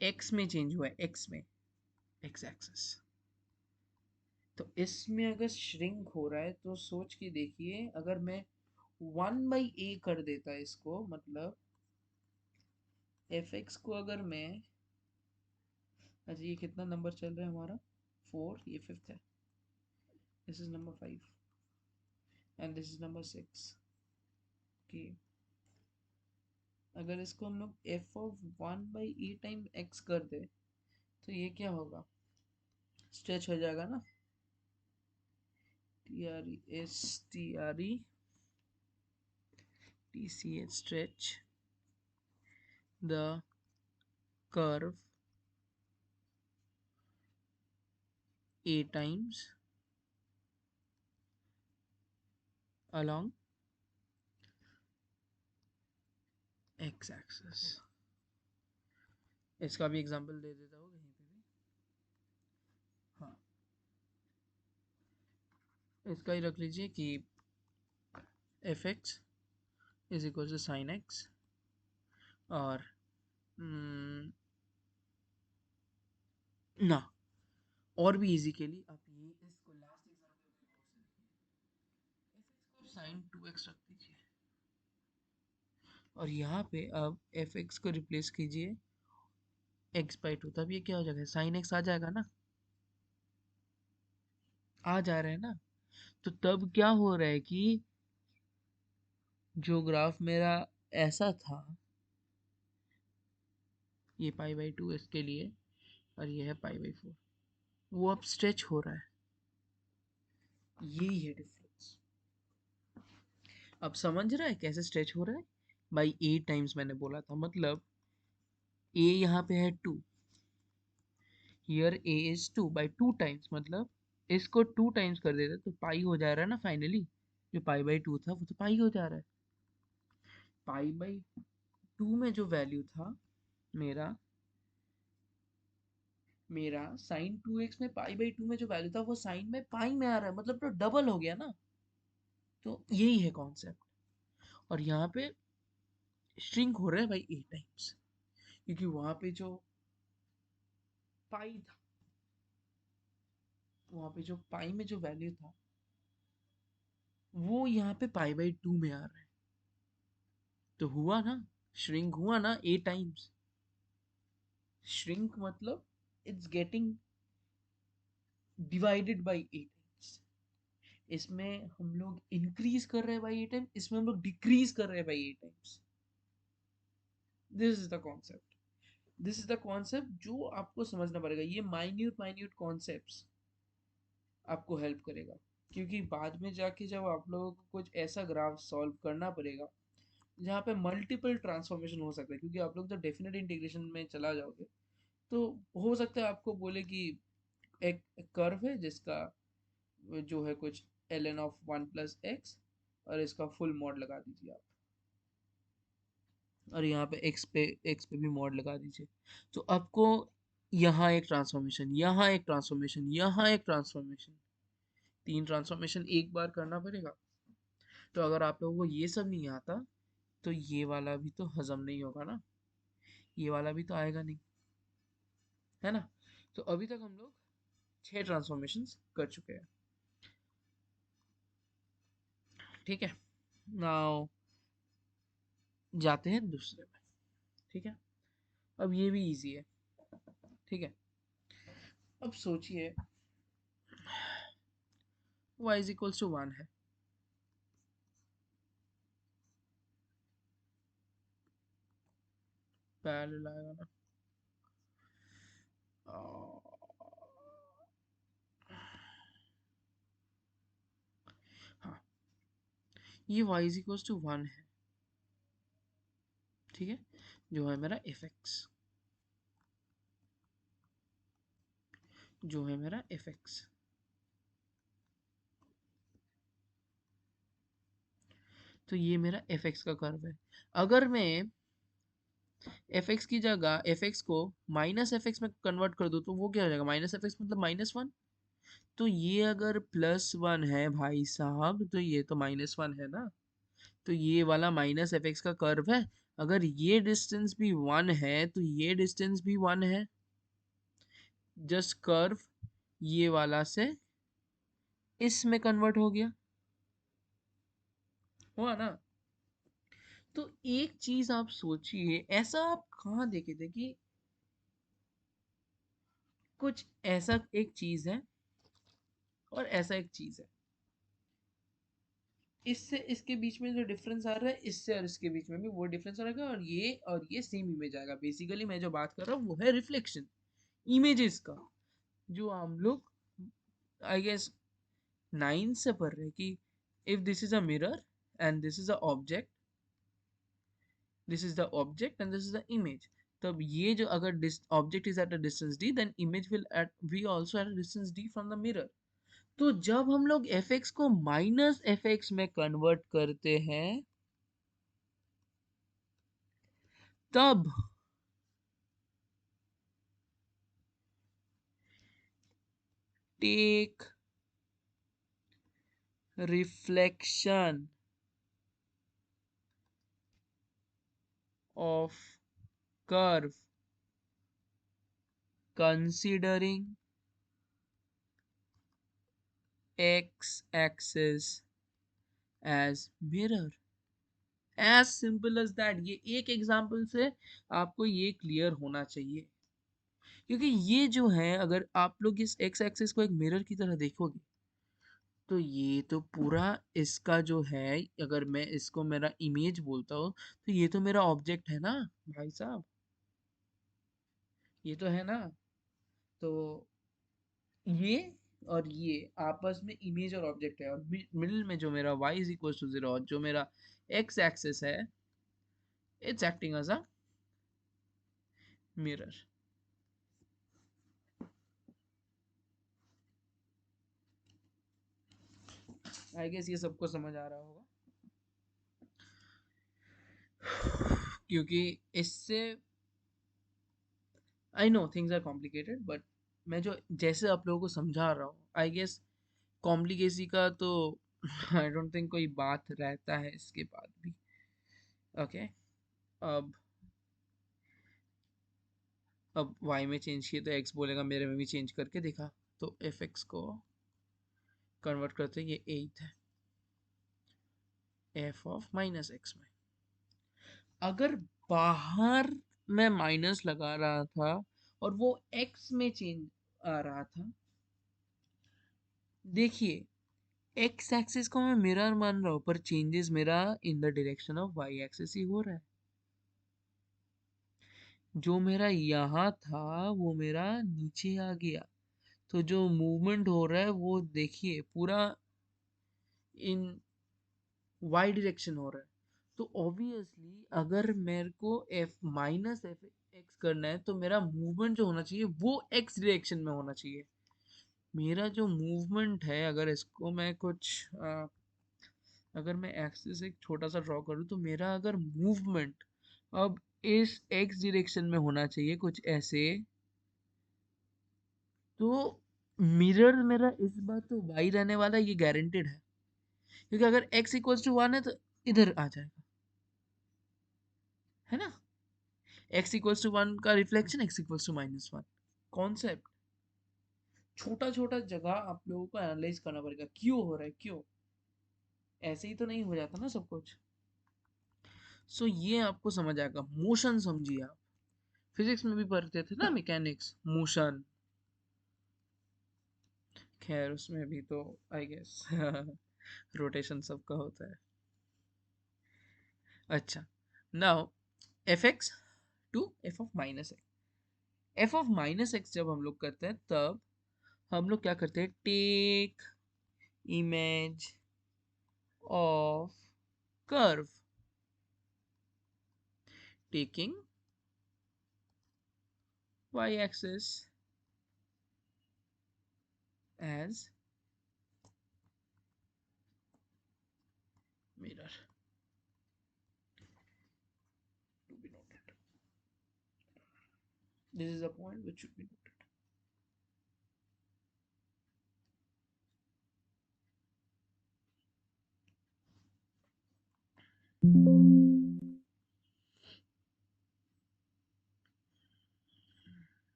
x में चेंज हुआ है, x में, x एक्सिस। तो इसमें अगर श्रिंक हो रहा है तो सोच के देखिए, अगर मैं 1/a कर देता इसको, मतलब fx को अगर मैं, अच्छा ये कितना नंबर चल रहा है हमारा, 4, ये 5th है, this is number 5 and this is number 6 कि अगर इसको हम लोग f of 1/a time x कर दे तो ये क्या होगा, स्ट्रेच हो जाएगा ना, TRESTRE stretch the curve a times along x axis। इसका भी एग्जांपल दे देता हूँ कहीं पे भी। हाँ, इसका ही रख लीजिए कि f x is equal to sine x, और ना, और भी इजी के लिए आप ये इसको लास्ट एग्जांपल एफ एक्स को साइन 2x रख दीजिए, और यहाँ पे अब एफ एक्स को रिप्लेस कीजिए x/2, तब ये क्या हो जाएगा, साइन एक्स आ जाएगा ना, आ जा रहा है ना। तो तब क्या हो रहा है कि जो ग्राफ मेरा ऐसा था, ये पाई/2 इसके लिए, और ये है पाई/4, वो अब स्ट्रेच हो रहा है। यही है डिफरेंस। अब समझ रहा है कैसे स्ट्रेच हो रहा है? बाई ए टाइम्स मैंने बोला था, मतलब ए यहाँ पे है 2, here A is 2 by 2 times, मतलब इसको 2 टाइम्स कर देते तो पाई हो जा रहा है ना फाइनली। जो पाई/2 था वो तो पाई हो जा रहा है। पाई/2 में जो वैल्यू था मेरा मेरा साइन 2x में पाई/2 में जो वैल्यू था वो साइन में पाई में आ रहा है, मतलब तो डबल हो गया ना। तो यही है कॉन्सेप्ट। और यहाँ पे श्रिंक हो रहा है भाई 8 टाइम्स, क्योंकि वहां पे जो पाई था, वहां पे जो पाई में जो वैल्यू था वो यहाँ पे पाई/2 में आ रहा है। तो हुआ ना, श्रिंक हुआ ना 8 टाइम्स। श्रिंक मतलब it's getting divided by A times. इसमें हम लोग इंक्रीज कर रहे हैं बाई ए टाइम्स, इसमें हम लोग डिक्रीज कर रहे हैं by A times. This is the concept, this is the concept जो आपको समझना पड़ेगा। ये माइन्यूट माइन्यूट कॉन्सेप्ट्स आपको हेल्प करेगा, क्योंकि बाद में जाके जब आप लोगों को कुछ ऐसा ग्राफ सॉल्व करना पड़ेगा जहाँ पे मल्टीपल ट्रांसफॉर्मेशन हो सकता है, क्योंकि आप लोग तो डेफिनेट इंटीग्रेशन में चला जाओगे, तो हो सकता है आपको बोले कि एक कर्व है जिसका जो है कुछ ln ऑफ 1 + x, और इसका फुल मॉड लगा दीजिए आप, और यहाँ पे x पे भी मॉड लगा दीजिए। तो आपको यहाँ एक ट्रांसफॉर्मेशन, यहाँ एक ट्रांसफॉर्मेशन, यहाँ एक ट्रांसफॉर्मेशन, 3 ट्रांसफॉर्मेशन एक बार करना पड़ेगा। तो अगर आप लोगों को ये सब नहीं आता तो ये वाला भी तो हजम नहीं होगा ना, ये वाला भी तो आएगा नहीं, है ना। तो अभी तक हम लोग 6 ट्रांसफॉर्मेशंस कर चुके हैं, ठीक है। नाउ जाते हैं दूसरे में, ठीक है। अब ये भी इजी है, ठीक है। अब सोचिए y = 1 है, पैरेलल आएगा ना। आ, हाँ, ये y = 1 है, ठीक है, जो है मेरा fx, जो है मेरा fx। तो ये मेरा fx का कर्व है। अगर मैं fx की जगह fx को -fx में कन्वर्ट कर दूं तो वो क्या हो जाएगा, -fx मतलब -1। तो ये अगर +1 है भाई साहब, तो ये तो -1 है ना। तो ये वाला -fx का कर्व है। अगर ये डिस्टेंस भी 1 है तो ये डिस्टेंस भी 1 है। जस्ट कर्व ये वाला से इसमें कन्वर्ट हो गया, हुआ ना। तो एक चीज आप सोचिए, ऐसा आप कहाँ देखे थे कि कुछ ऐसा एक चीज है और ऐसा एक चीज है, इससे इसके बीच में जो डिफरेंस आ रहा है, इससे और इसके बीच में भी वो डिफरेंस रहेगा, और ये सेम इमेज आएगा। बेसिकली मैं जो बात कर रहा हूँ वो है रिफ्लेक्शन इमेजेस का, जो हम लोग आई गेस 9 से पढ़ रहे हैं कि if this is a mirror and this is a object, this is the object and this is the image. तब ये जो अगर object is at a distance d, then image will at be also at a distance d from the mirror. तो जब हम लोग fx को -fx में कन्वर्ट करते हैं, तब take reflection of curve considering x axis as mirror, as simple as that। ये एक एग्जांपल से आपको ये क्लियर होना चाहिए, क्योंकि ये जो है अगर आप लोग इस x एक्सिस को एक मिरर की तरह देखोगे, तो ये तो पूरा इसका जो है, अगर मैं इसको मेरा इमेज बोलता हूँ तो ये तो मेरा ऑब्जेक्ट है ना भाई साहब, ये तो है ना। तो ये और ये आपस में इमेज और ऑब्जेक्ट है, और मिडिल में जो मेरा y = 0 और जो मेरा x एक्सिस है, it's acting as a mirror. I guess ये सबको समझ आ रहा होगा, क्योंकि इससे I know things are complicated, but मैं जो जैसे आप लोगों को समझा रहा हूँ, आई गेस कॉम्प्लिकेसी का तो आई डोंट थिंक कोई बात रहता है इसके बाद भी। ओके, अब y में चेंज किए तो x बोलेगा मेरे में भी चेंज करके दिखा। तो fx को कन्वर्ट करते ये 8 है f ऑफ -x में। अगर बाहर मैं माइनस लगा रहा था और वो x में चेंज आ रहा था, देखिए, एक्स एक्सिस को मैं मिरर मान रहा हूँ, पर चेंजेस मेरा in the direction of Y axis ही हो रहा है। जो मेरा यहाँ था वो मेरा नीचे आ गया, तो जो मूवमेंट हो रहा है वो देखिए पूरा इन वाई डायरेक्शन हो रहा है। तो ऑब्वियसली अगर मेरे को एफ माइनस एफ एक्स करना है तो मेरा मूवमेंट जो होना चाहिए वो एक्स डायरेक्शन में होना चाहिए। मेरा जो मूवमेंट है, अगर इसको मैं कुछ अगर मैं एक्सिस एक छोटा सा ड्रॉ करूँ तो मेरा अगर मूवमेंट अब इस एक्स डायरेक्शन में होना चाहिए कुछ ऐसे, तो मिरर मेरा इस बार तो वाई रहने वाला है, ये गारंटेड है। क्योंकि अगर x इक्वल्स टू 1 है तो इधर आ जाएगा, है ना। x इक्वल्स टू 1 का reflection x equals to -1। Concept छोटा छोटा जगह आप लोगों को एनालाइज करना पड़ेगा, क्यों हो रहा है, क्यों ऐसे ही तो नहीं हो जाता ना सब कुछ। सो ये आपको समझ आएगा, मोशन समझिए आप। फिजिक्स में भी पढ़ते थे ना मैकेनिक्स, मोशन। खैर उसमें भी तो आई गेस रोटेशन सबका होता है। अच्छा, now F x to F of minus x. F of minus x जब हम लोग करते हैं तब हम लोग क्या करते हैं, take image of curve, taking y axis as mirror, to be noted. This is a point which should be noted.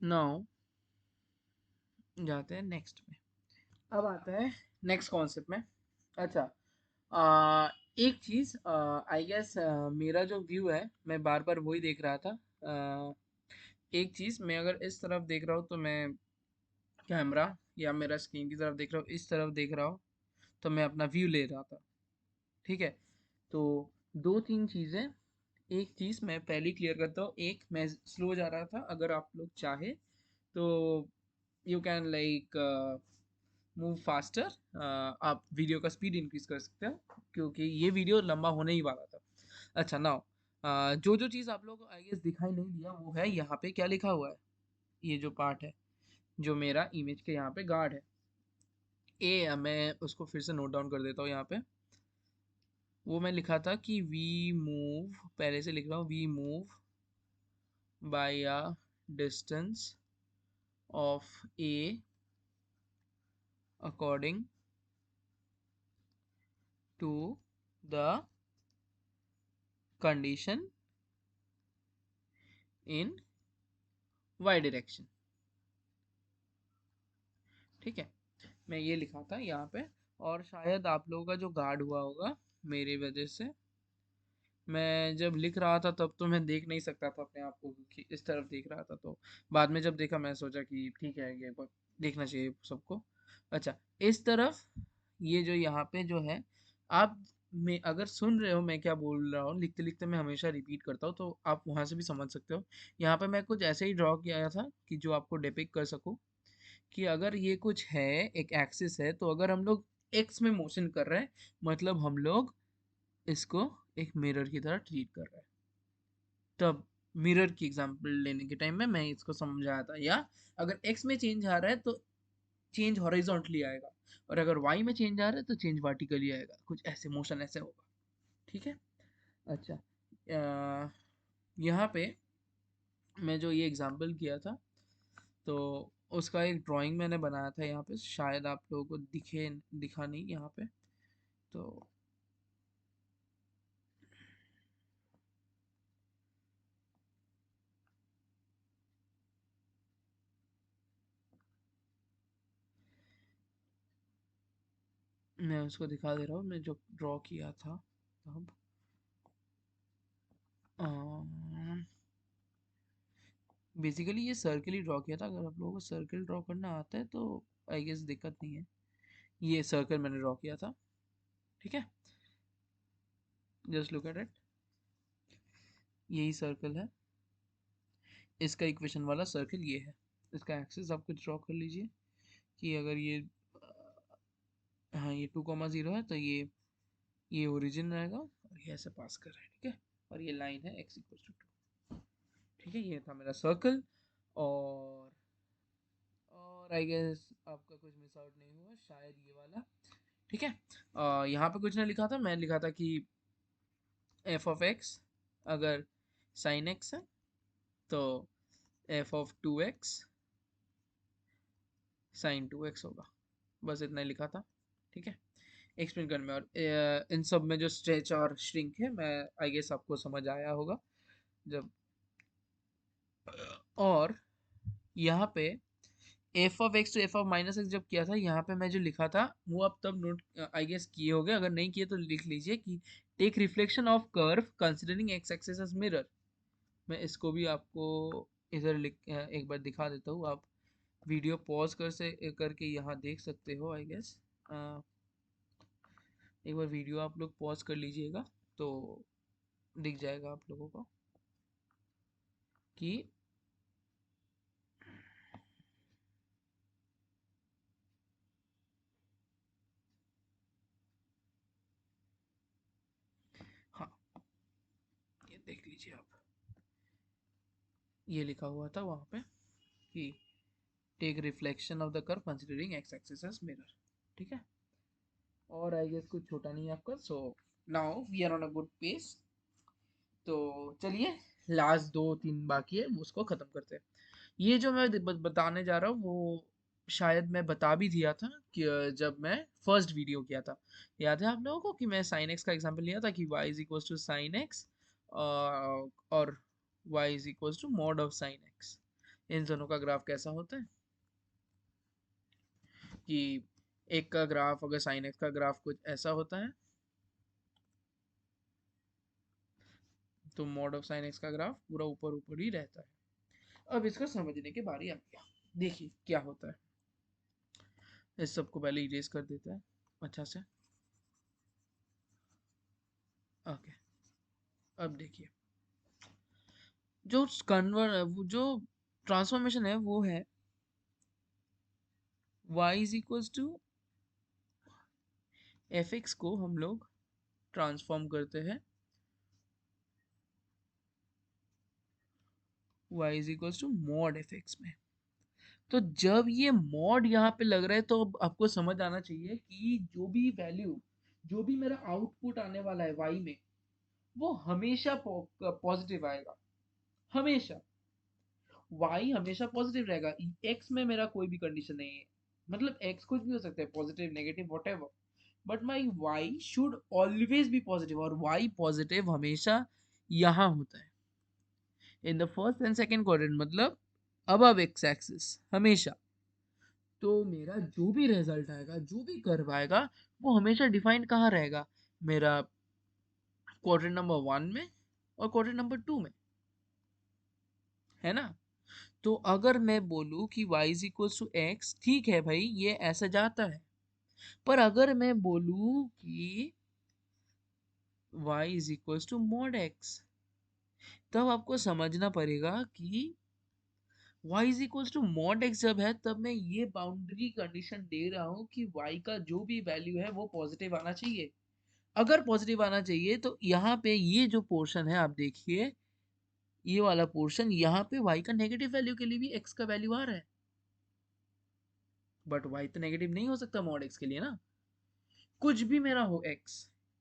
Now जाते हैं नेक्स्ट में। अब आता है नेक्स्ट कॉन्सेप्ट में। अच्छा, एक चीज आई गेस मेरा जो व्यू है मैं बार बार वही देख रहा था। एक चीज मैं अगर इस तरफ देख रहा हूँ तो मैं कैमरा या मेरा स्क्रीन की तरफ देख रहा हूँ, इस तरफ देख रहा हूँ तो मैं अपना व्यू ले रहा था। ठीक है, तो दो तीन चीज़ें। एक चीज़ मैं पहले क्लियर करता हूँ, एक मैं स्लो जा रहा था, अगर आप लोग चाहे तो you can like move faster. आप वीडियो का स्पीड इंक्रीज कर सकते हो क्योंकि ये वीडियो लंबा होने ही वाला था। अच्छा, नाउ जो जो चीज़ आप लोगों को आई गेस दिखाई नहीं दिया वो है यहाँ पे क्या लिखा हुआ है। ये जो पार्ट है जो मेरा इमेज के यहाँ पे गार्ड है, ए मैं उसको फिर से नोट डाउन कर देता हूँ यहाँ पे। वो मैं लिखा था कि वी मूव, पहले से लिख रहा हूँ, we move by a distance of A according to the condition in y direction. ठीक है, मैं ये लिखा था यहाँ पे, और शायद आप लोगों का जो गार्ड हुआ होगा मेरी वजह से, मैं जब लिख रहा था तब तो मैं देख नहीं सकता था अपने आप को कि इस तरफ देख रहा था, तो बाद में जब देखा मैं सोचा कि ठीक है ये देखना चाहिए सबको। अच्छा, इस तरफ ये जो यहाँ पे जो है, आप मैं अगर सुन रहे हो मैं क्या बोल रहा हूँ, लिखते लिखते मैं हमेशा रिपीट करता हूँ तो आप वहाँ से भी समझ सकते हो। यहाँ पे मैं कुछ ऐसे ही ड्रॉ किया था कि जो आपको डिपिक्ट कर सकूँ कि अगर ये कुछ है, एक एक्सिस है, तो अगर हम लोग एक्स में मोशन कर रहे हैं मतलब हम लोग इसको एक मिरर की तरह ट्रीट कर रहे हैं। तब मिरर की एग्जांपल लेने के टाइम में मैं इसको समझाया था, या अगर एक्स में चेंज आ रहा है तो चेंज हॉरिजॉन्टली आएगा, और अगर वाई में चेंज आ रहा है तो चेंज वर्टिकली आएगा, कुछ ऐसे मोशन ऐसे होगा। ठीक है। अच्छा, यहाँ पे मैं जो ये एग्जांपल किया था तो उसका एक ड्राइंग मैंने बनाया था यहाँ पे, शायद आप लोगों को दिखा नहीं यहाँ पे, तो मैं उसको दिखा दे रहा हूँ, मैं जो ड्रॉ किया था तब बेसिकली ये सर्किल ही ड्रॉ किया था। अगर आप लोगों को सर्किल ड्रॉ करना आता है तो आई गेस दिक्कत नहीं है। ये सर्कल मैंने ड्रॉ किया था, ठीक है। जस्ट लुक एट इट, यही सर्कल है, इसका इक्वेशन वाला सर्कल ये है। इसका एक्सिस आप कुछ ड्रॉ कर लीजिए कि अगर ये हाँ ये 2,0 है तो ये ओरिजिन रहेगा और ये ऐसे पास कर रहा है, ठीक है। और ये लाइन है x=2, ठीक है। ये था मेरा सर्कल। और आई गेस आपका कुछ मिस आउट नहीं हुआ शायद, ये वाला, ठीक है। यहाँ पे कुछ नहीं लिखा था, मैंने लिखा था कि एफ ऑफ एक्स अगर साइन एक्स है तो F of 2x sign 2x होगा, बस इतना ही लिखा था, ठीक है। एक्सप्लेन करने में और इन सब में जो स्ट्रेच और श्रिंक है, मैं आई गेस आपको समझ आया होगा जब। और यहाँ पे f of x to F of minus x जब किया था, यहाँ पे मैं जो लिखा था वो आप तब नोट आई गेस किए होगे, अगर नहीं किए तो लिख लीजिए कि take reflection of curve considering x axis as mirror. मैं इसको भी आपको इधर लिख एक बार दिखा देता हूँ। आप वीडियो पॉज करके यहाँ देख सकते हो आई गेस। एक बार वीडियो आप लोग पॉज कर लीजिएगा तो दिख जाएगा आप लोगों को कि हाँ, ये देख लीजिए आप, ये लिखा हुआ था वहाँ पे कि take reflection of the curve considering x axis as mirror, ठीक है। और आई गेस कुछ छोटा नहीं है आपका। So now we are on a good pace. तो चलिए, लास्ट 2-3 बाकी है, उसको खत्म करते हैं। ये जो मैं बताने जा रहा हूँ वो शायद मैं बता भी दिया था कि जब मैं फर्स्ट वीडियो किया था। याद है आप लोगों को कि मैं साइन एक्स का एग्जांपल लिया था कि y is equal to sine x और y is equal to mod of sine X. इन दोनों का ग्राफ कैसा होता है कि एक का ग्राफ, अगर साइन एक्स का ग्राफ कुछ ऐसा होता है तो मॉड ऑफ साइन एक्स का ग्राफ पूरा ऊपर ऊपर ही रहता है। अब इसको समझने की बारी आ गया। देखिए क्या होता है, इस सबको पहले इरेज कर देता है अच्छा से। ओके, अब देखिए जो जो ट्रांसफॉर्मेशन है वो है y is equals to F x को हम लोग ट्रांसफॉर्म करते हैं y is equals to mod f x में। तो जब ये मॉड यहाँ पे लग रहा है तो अब आपको समझ आना चाहिए कि जो भी वैल्यू, जो भी मेरा आउटपुट आने वाला है y में, वो हमेशा पॉजिटिव आएगा, हमेशा। y हमेशा पॉजिटिव रहेगा। x में मेरा कोई भी कंडीशन नहीं है, मतलब x कुछ भी हो सकता है, positive negative whatever, but my y should always be positive. और y पॉजिटिव हमेशा यहाँ होता है in the first and second quadrant, मतलब अबव एक्स एक्सिस हमेशा। तो मेरा जो भी रिजल्ट आएगा, जो भी कर्व आएगा, वो हमेशा डिफाइंड कहाँ रहेगा, मेरा क्वाड्रेंट नंबर 1 में और क्वाड्रेंट नंबर 2 में, है ना। तो अगर मैं बोलूँ कि y is equal to x, ठीक है भाई ये ऐसा जाता है। पर अगर मैं बोलूँ कि y is equal to mod x, तब आपको समझना पड़ेगा कि y is equal to mod x जब है, तब मैं ये बाउंड्री कंडीशन दे रहा हूँ कि y का जो भी वैल्यू है वो पॉजिटिव आना चाहिए। अगर पॉजिटिव आना चाहिए तो यहाँ पे ये जो पोर्शन है आप देखिए, ये वाला पोर्शन, यहाँ पे y का नेगेटिव वैल्यू के लिए भी x का वैल्यू आ रहा है, बट y तो नेगेटिव नहीं हो सकता मॉड x के लिए ना। कुछ भी मेरा हो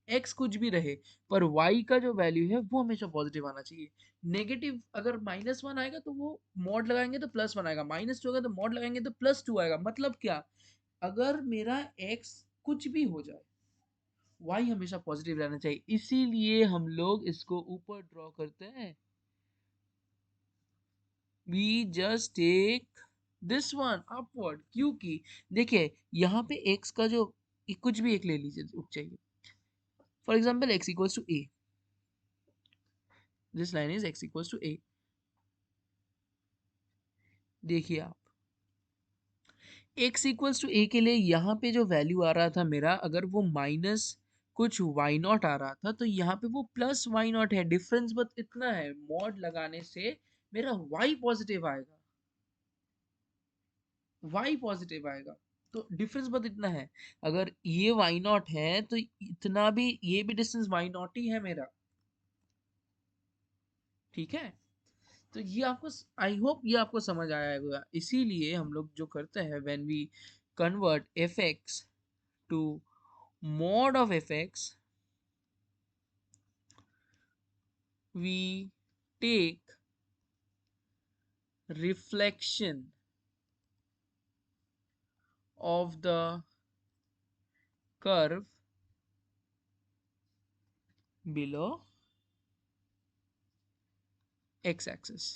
x कुछ भी रहे, पर y का जो वैल्यू है वो हमेशा पॉजिटिव आना चाहिए। नेगेटिव अगर -1 आएगा तो वो मॉड लगाएंगे तो +1 आएगा, -2 आएगा तो मॉड लगाएंगे तो +2 आएगा। मतलब क्या, अगर मेरा x कुछ भी हो जाए, y हमेशा पॉजिटिव रहना चाहिए। इसीलिए हम लोग इसको ऊपर ड्रॉ करते हैं। We just take this one upward, क्योंकि देखिए यहाँ पे x का जो कुछ भी एक ले लीजिए चाहिए। For example, x equals to a. 'This line is x equals to a. देखिए आप x इक्वल्स टू a के लिए यहाँ पे जो वैल्यू आ रहा था मेरा, अगर वो माइनस कुछ y नॉट आ रहा था तो यहाँ पे वो प्लस y नॉट है। डिफरेंस बस इतना है, मॉड लगाने से मेरा y पॉजिटिव आएगा, y पॉजिटिव आएगा। तो डिफरेंस बस इतना है, अगर ये y नॉट है तो इतना भी, ये भी डिस्टेंस y नॉट ही है मेरा। ठीक है, तो ये आपको, आई होप ये आपको समझ आया होगा। इसीलिए हम लोग जो करते हैं, when we convert f x to mod of fx, we take reflection of the curve below x axis।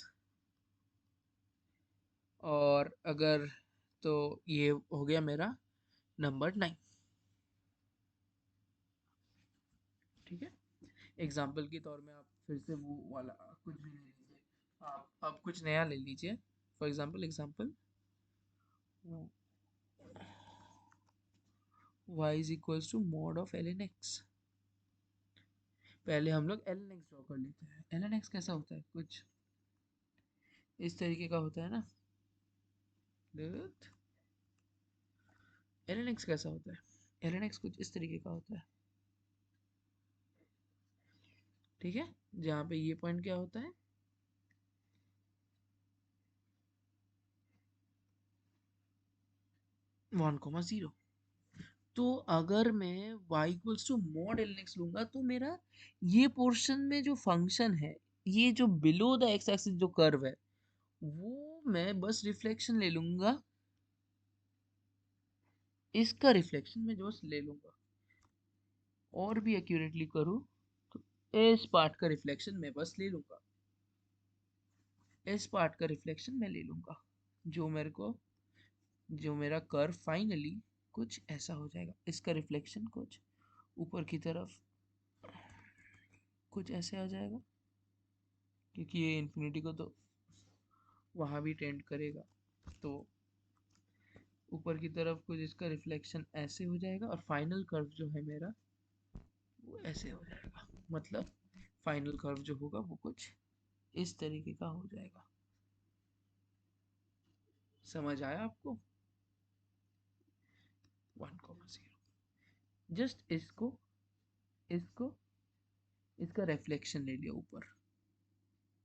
और अगर, तो ये हो गया मेरा नंबर 9। ठीक है, एग्जाम्पल के तौर में आप फिर से वो वाला कुछ भी ले लीजिए, आप कुछ नया ले लीजिए। For example, y is equals to mod of ln x। पहले हम लोग ln x ड्रॉ कर लेते हैं। ln x कैसा होता है, कुछ इस तरीके का होता है ना। ln x कैसा होता है, ln x कुछ इस तरीके का होता है। ठीक है, जहाँ पे ये पॉइंट क्या होता है, 1,0। तो अगर मैं y equals to mod l x लूंगा तो मेरा ये पोर्शन में जो फंक्शन है, ये जो बिलो द एक्स एक्सिस जो कर्व है, वो मैं बस रिफ्लेक्शन ले लूंगा, इसका रिफ्लेक्शन मैं जो ले लूंगा। और भी एक्यूरेटली करूँ तो इस पार्ट का रिफ्लेक्शन मैं बस ले लूंगा, इस पार्ट का रिफ्लेक्शन मैं ले लूंगा, जो मेरे को, जो मेरा कर्व फाइनली कुछ ऐसा हो जाएगा। इसका रिफ्लेक्शन कुछ ऊपर की तरफ कुछ ऐसे आ जाएगा, क्योंकि ये इन्फिनिटी को तो वहाँ भी टेंड करेगा। तो ऊपर की तरफ कुछ इसका रिफ्लेक्शन ऐसे हो जाएगा, और फाइनल कर्व जो है मेरा वो ऐसे हो जाएगा। मतलब फाइनल कर्व जो होगा वो कुछ इस तरीके का हो जाएगा। समझ आया आपको, 1,0। जस्ट इसको इसको इसका रिफ्लेक्शन ले लिया ऊपर,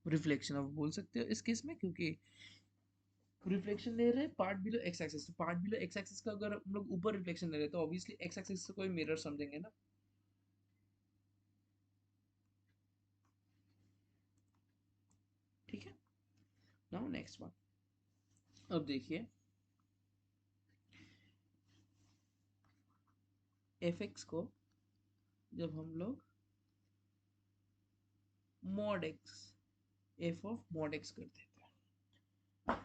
रिफ्लेक्शन आप बोल सकते हो इस केस में, क्योंकि रिफ्लेक्शन ले रहे हैं पार्ट बिलो एक्स एक्सिस। तो पार्ट बिलो एक्स एक्सिस का अगर हम लोग ऊपर रिफ्लेक्शन ले रहे हैं तो ऑब्वियसली एक्स एक्सिस से कोई मिरर समझेंगे ना। ठीक है, नाउ नेक्स्ट वन। अब देखिए, एफ एक्स को जब हम लोग mod x, f of mod x कर देते हैं,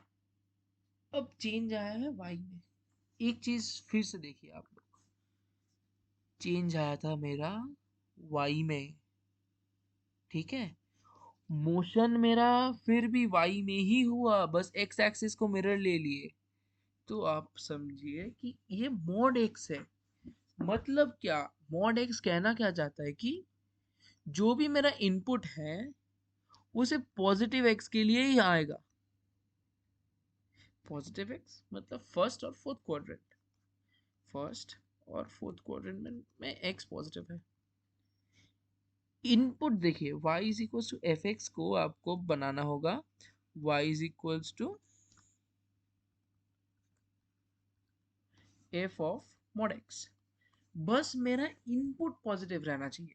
अब चेंज आया है वाई में। एक चीज फिर से देखिए आप लोग, चेंज आया था मेरा वाई में। ठीक है, मोशन मेरा फिर भी वाई में ही हुआ, बस एक्स एक्सिस को मिरर ले लिए। तो आप समझिए कि ये मॉड एक्स है। मतलब क्या, मॉड एक्स कहना क्या चाहता है कि जो भी मेरा इनपुट है वो सिर्फ पॉजिटिव एक्स के लिए ही आएगा। पॉजिटिव एक्स मतलब फर्स्ट और फोर्थ क्वाड्रेंट, फर्स्ट और फोर्थ क्वाड्रेंट में एक्स पॉजिटिव है। इनपुट देखिए, y is equals to F x को आपको बनाना होगा y is equals to F of mod x. बस मेरा इनपुट पॉजिटिव रहना चाहिए,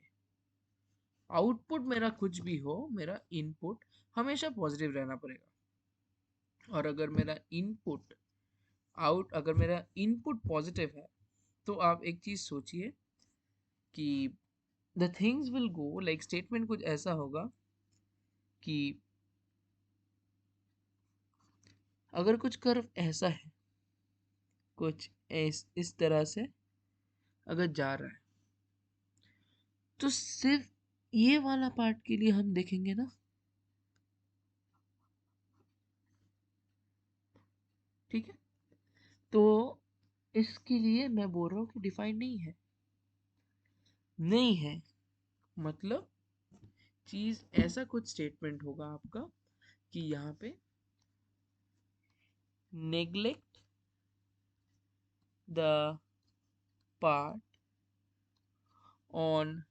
आउटपुट मेरा कुछ भी हो, मेरा इनपुट हमेशा पॉजिटिव रहना पड़ेगा। और अगर मेरा इनपुट अगर मेरा इनपुट पॉजिटिव है, तो आप एक चीज सोचिए कि the things will go like, statement कुछ ऐसा होगा कि अगर कुछ कर्व ऐसा है, कुछ इस तरह से अगर जा रहा है, तो सिर्फ ये वाला पार्ट के लिए हम देखेंगे ना, तो इसके लिए मैं बोल रहा हूँ कि डिफाइन नहीं है मतलब चीज ऐसा कुछ स्टेटमेंट होगा आपका कि यहाँ पे neglect the part on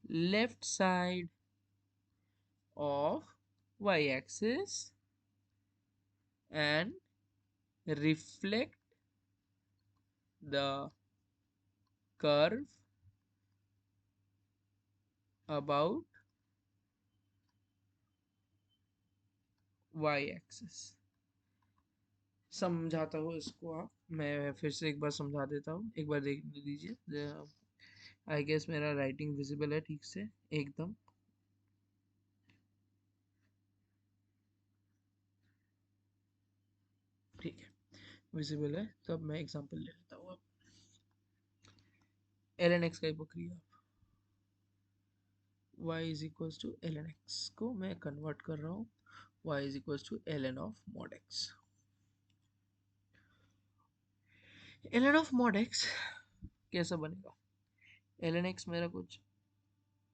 left side of y axis and reflect the curve about y axis। समझाता हूँ इसको आप, मैं फिर से एक बार समझा देता हूँ, एक बार देख लीजिए। आई गेस मेरा राइटिंग विजिबल है ठीक से एकदम। ठीक है, विजिबल है। तो अब मैं एग्जांपल ले लेता हूँ। अब ln x का ही प्रक्रिया, y is equals to ln x को मैं कन्वर्ट कर रहा हूँ y is equals to ln of mod x। ln of mod x कैसा बनेगा? ln x मेरा कुछ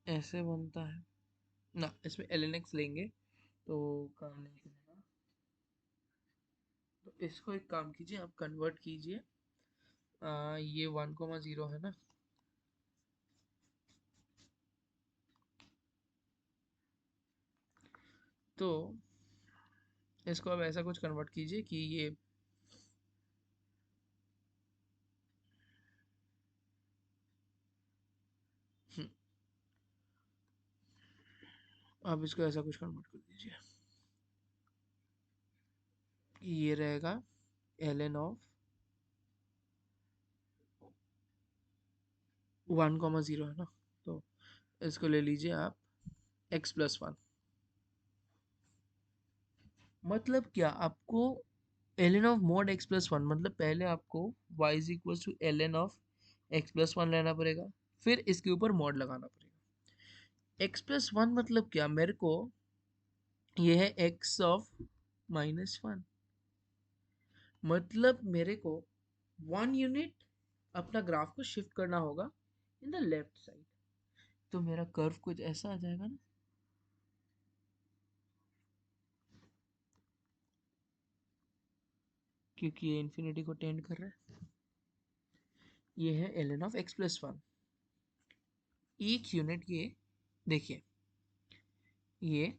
ऐसे बनता है ना, इसमें ln x लेंगे तो काम नहीं चलेगा। तो इसको एक काम कीजिए, आप कन्वर्ट कीजिए। ये 1,0 है ना, तो इसको अब ऐसा कुछ कन्वर्ट कीजिए कि ये अब इसको ऐसा कुछ कन्वर्ट कर दीजिए कि ये रहेगा ln ऑफ 1,0 है ना, तो इसको ले लीजिए आप x+1। मतलब क्या आपको ln ऑफ mod x+1 मतलब पहले आपको y is equal to ln of x+1 लेना पड़ेगा, फिर इसके ऊपर mod लगाना पड़ेगा। x+1 मतलब क्या, मेरे को ये है x ऑफ -1, मतलब मेरे को 1 यूनिट अपना ग्राफ को शिफ्ट करना होगा इन द लेफ्ट साइड। तो मेरा कर्व कुछ ऐसा आ जाएगा ना, क्योंकि ये इन्फिनिटी को टेंड कर रहा है। ये है ln ऑफ x+1। एक यूनिट, ये देखिए, ये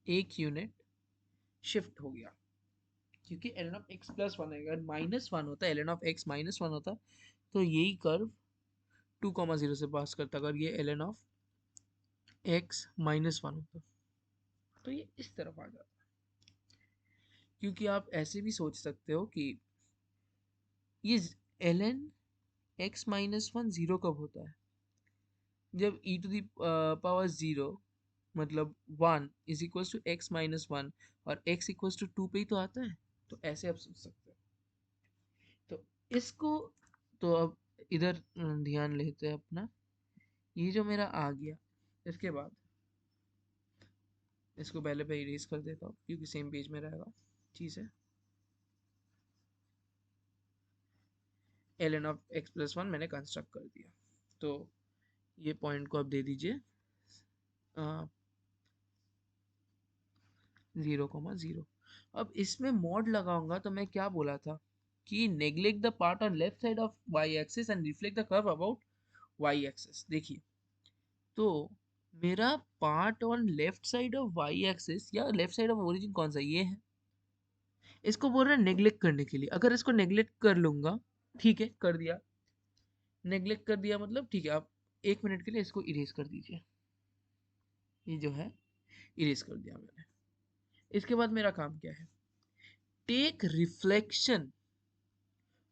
एक यूनिट शिफ्ट हो गया, क्योंकि ln ऑफ x+1 है, अगर -1 होता है, ln ऑफ x -1 होता तो यही कर्व 2,0 से पास करता। अगर ये ln ऑफ x -1 होता तो ये इस तरफ आ जाता। क्योंकि आप ऐसे भी सोच सकते हो कि ये ln x -1 जीरो कब होता है, जब e टू द पावर 0 मतलब 1 इज इक्वल्स टू x -1 और x इक्वल्स टू 2 पे ही तो आता है। तो ऐसे आप सोच सकते हो। तो इसको, तो अब इधर ध्यान लेते हैं अपना। ये जो मेरा आ गया, इसके बाद इसको पहले पे इरेज कर देता हूँ क्योंकि सेम पेज में रहेगा। चीज़ है ln ऑफ x+1 मैंने कंस्ट्रक्ट कर दिया। तो ये पॉइंट को आप दे दीजिए 0,0। अब इसमें मॉड लगाऊंगा तो मैं क्या बोला था कि neglect the part on left side of Y axis and reflect the curve about y axis. देखिए, तो मेरा part on left side of Y axis या लेफ्ट साइड ऑफ ओरिजिन कौन सा, ये है। इसको बोल रहे हैं नेग्लेक्ट करने के लिए। अगर इसको नेग्लेक्ट कर लूंगा, ठीक है कर दिया, नेग्लेक्ट कर दिया मतलब ठीक है, आप 1 मिनट के लिए इसको इरेज कर दीजिए। ये जो है इरेज कर दिया मैंने। इसके बाद मेरा काम क्या है, take reflection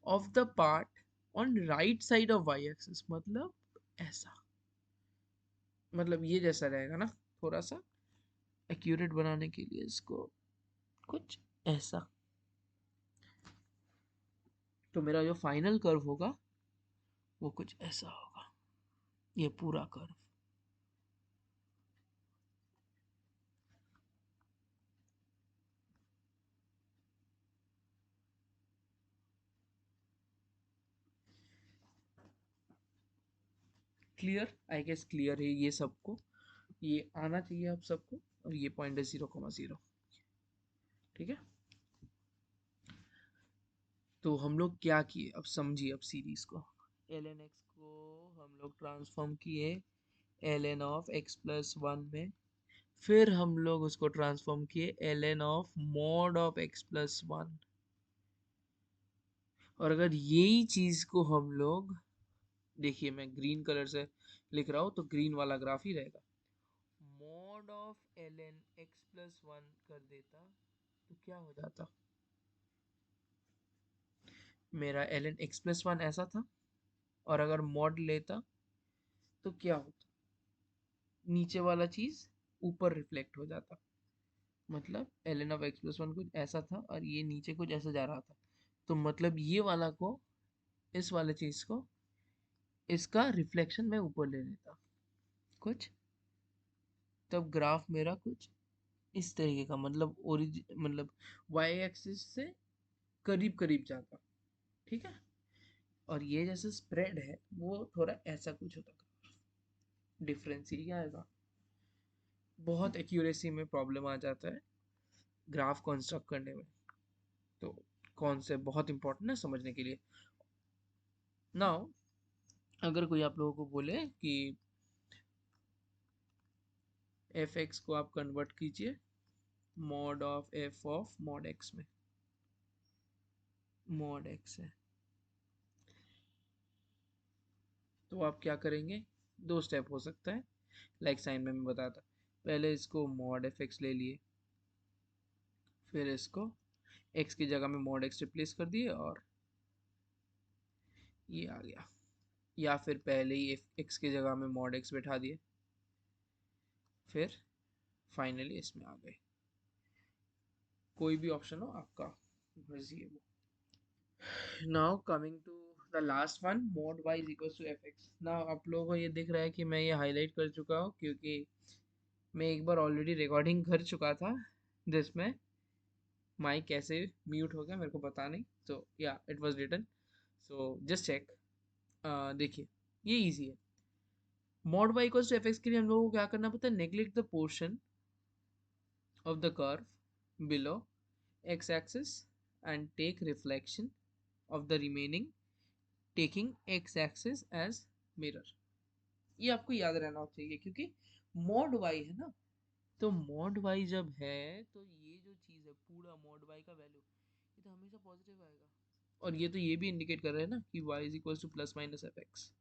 of the part on right side of Y axis, मतलब ऐसा, मतलब ये जैसा रहेगा ना, थोड़ा सा एक्यूरेट बनाने के लिए इसको कुछ ऐसा। तो मेरा जो फाइनल कर्व होगा वो कुछ ऐसा होगा, ये पूरा curve. Clear, I guess clear है ये सबको, ये आना चाहिए आप सबको। और ये पॉइंट है 0,0। ठीक है, तो हम लोग क्या किए अब समझिए, अब सीरीज को एल एन एक्स को हम लोग ट्रांसफॉर्म किए l n of x plus one में, फिर हम लोग उसको ट्रांसफॉर्म किए l n of mod of x plus one. और अगर यही चीज को हम लोग, देखिए मैं ग्रीन कलर से लिख रहा हूं तो ग्रीन वाला ग्राफ ही रहेगा, mod of l n x plus one कर देता तो क्या हो जाता, मेरा l n x plus one ऐसा था, और अगर मॉड लेता तो क्या होता, नीचे वाला चीज ऊपर रिफ्लेक्ट हो जाता। मतलब l n of x plus one कुछ ऐसा था और ये नीचे कुछ ऐसा जा रहा था, तो मतलब ये वाला को, इस वाले चीज को, इसका रिफ्लेक्शन मैं ऊपर ले लेता कुछ, तब ग्राफ मेरा कुछ इस तरीके का, मतलब मतलब वाई एक्सिस से करीब करीब जाता। ठीक है, और ये जैसे स्प्रेड है वो थोड़ा ऐसा कुछ होता। डिफरेंस ये आएगा, बहुत एक्यूरेसी में प्रॉब्लम आ जाता है ग्राफ कंस्ट्रक्ट करने में, तो कौन से बहुत इंपॉर्टेंट है समझने के लिए। नाउ अगर कोई आप लोगों को बोले कि एफ एक्स को आप कन्वर्ट कीजिए mod of F of mod x में, मॉड एक्स है, तो आप क्या करेंगे, दो स्टेप हो सकता है, लाइक साइन में मैं बताता, पहले इसको मॉड एफ एक्स ले लिए, फिर इसको एक्स की जगह में मॉड एक्स रिप्लेस कर दिए और ये आ गया, या फिर पहले ही एक्स की जगह में मॉड एक्स बैठा दिए, फिर फाइनली इसमें आ गए। कोई भी ऑप्शन हो आपका मर्जी है वो। Now coming to the last one, mod y is equals to fx। नाउ आप लोगों को ये दिख रहा है कि मैं ये हाईलाइट कर चुका हूँ क्योंकि मैं एक बार ऑलरेडी रिकॉर्डिंग कर चुका था जिसमें माइक कैसे म्यूट हो गया मेरे को पता नहीं, तो या it was written, so just check. देखिए ये इजी है, mod y equals to fx के लिए हम लोगों को क्या करना पड़ता है, neglect the portion of the curve below x axis and take reflection of the remaining, taking x axis as mirror। ये आपको याद रहना चाहिए क्योंकि मॉड y है ना, तो मॉड y जब है तो ये जो चीज है पूरा मॉड y का वैल्यू ये तो हमेशा पॉजिटिव आएगा, और ये तो ये भी इंडिकेट कर रहे हैं ना कि y is equal two plus minus F x.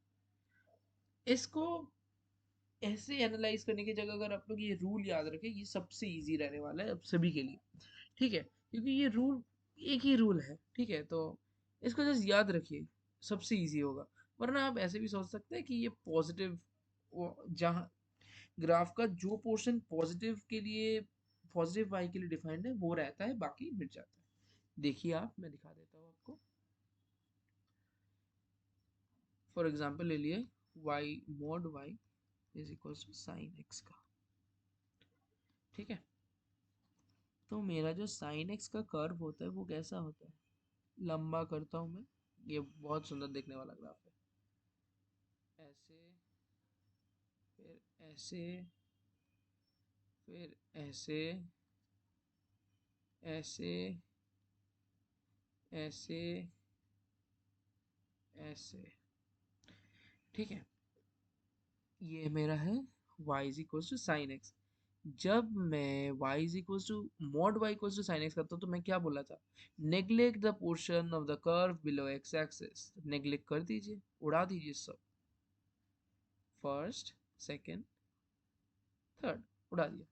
इसको ऐसे एनालाइज करने की जगह अगर आप लोग ये रूल याद रखें, ये सबसे इजी रहने वाला है अब सभी के लिए। ठीक है, क्योंकि ये रूल एक ही रूल है, ठीक है, तो इसको जस्ट याद रखिए, सबसे इजी होगा। वरना आप ऐसे भी सोच सकते हैं कि ये पॉजिटिव, जहाँ ग्राफ का जो पोर्शन पॉजिटिव के लिए, पॉजिटिव वाई के लिए डिफाइंड है वो रहता है, बाकी मिट जाता है। देखिए आप, मैं दिखा देता हूँ आपको, फॉर एग्जाम्पल ले लिए y, mod y is equal to sine x का। ठीक है, तो मेरा जो साइन एक्स का कर्व होता है वो कैसा होता है, लंबा करता हूँ मैं, ये बहुत सुंदर देखने वाला ग्राफ है, ऐसे, फिर ऐसे, फिर ऐसे, ऐसे, ऐसे, ऐसे। ठीक है, ये मेरा है y is equal to sine x. जब मैं y is equal to mod y equal to sine x करता हूँ तो मैं क्या बोला था, neglect the portion of the curve below x axis, neglect कर दीजिए, उड़ा दीजिए सब, फर्स्ट, सेकेंड, थर्ड, उड़ा दिया,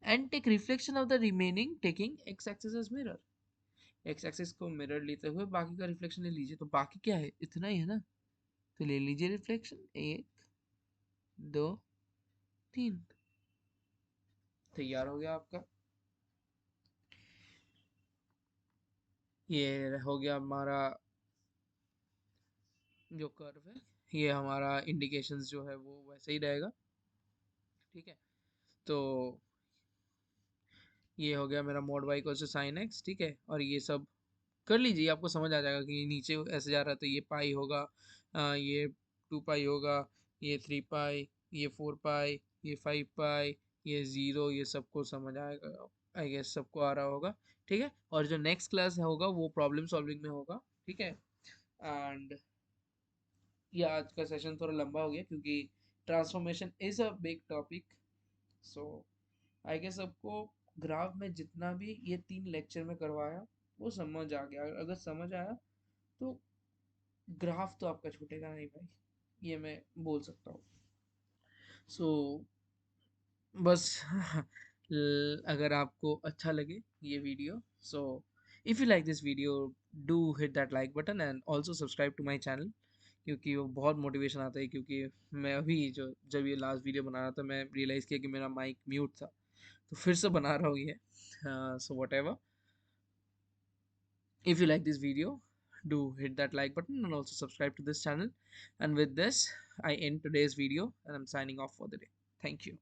and take reflection of the remaining taking x axis as mirror. X axis को मिरर लेते हुए बाकी का रिफ्लेक्शन ले लीजिए, तो बाकी क्या है, इतना ही है ना, तो ले लीजिए रिफ्लेक्शन, एक, दो, तीन, तैयार हो गया आपका, ये हो गया हमारा जो कर्व है, ये हमारा इंडिकेशंस जो है वो वैसे ही रहेगा। ठीक है, तो ये हो गया मेरा mod y equal to sine x. ठीक है, और ये सब कर लीजिए, आपको समझ आ जाएगा कि नीचे ऐसे जा रहा है तो ये पाई होगा, ये टू पाई होगा, ये थ्री पाई, ये फोर पाई, ये फाइव पाई, ये ज़ीरो, ये सबको समझ आएगा, आई गेस सबको आ रहा होगा। ठीक है, और जो नेक्स्ट क्लास होगा वो प्रॉब्लम सॉल्विंग में होगा। ठीक है, एंड ये आज का सेशन थोड़ा लंबा हो गया क्योंकि transformation is a big topic. So I guess सबको ग्राफ में जितना भी ये 3 लेक्चर में करवाया वो समझ आ गया। अगर समझ आया तो ग्राफ तो आपका छूटेगा नहीं भाई, ये मैं बोल सकता हूँ। सो बस अगर आपको अच्छा लगे ये video, so if you like this video do hit that like button and also subscribe to my channel, क्योंकि वो बहुत मोटिवेशन आता है। क्योंकि मैं अभी जो जब ये लास्ट वीडियो बना रहा था मैं रियलाइज़ किया कि मेरा माइक म्यूट था, तो फिर से बना रहा हूँ ये। So what ever, if you like this video, do hit that like button and also subscribe to this channel. And with this, I end today's video and I'm signing off for the day. Thank you.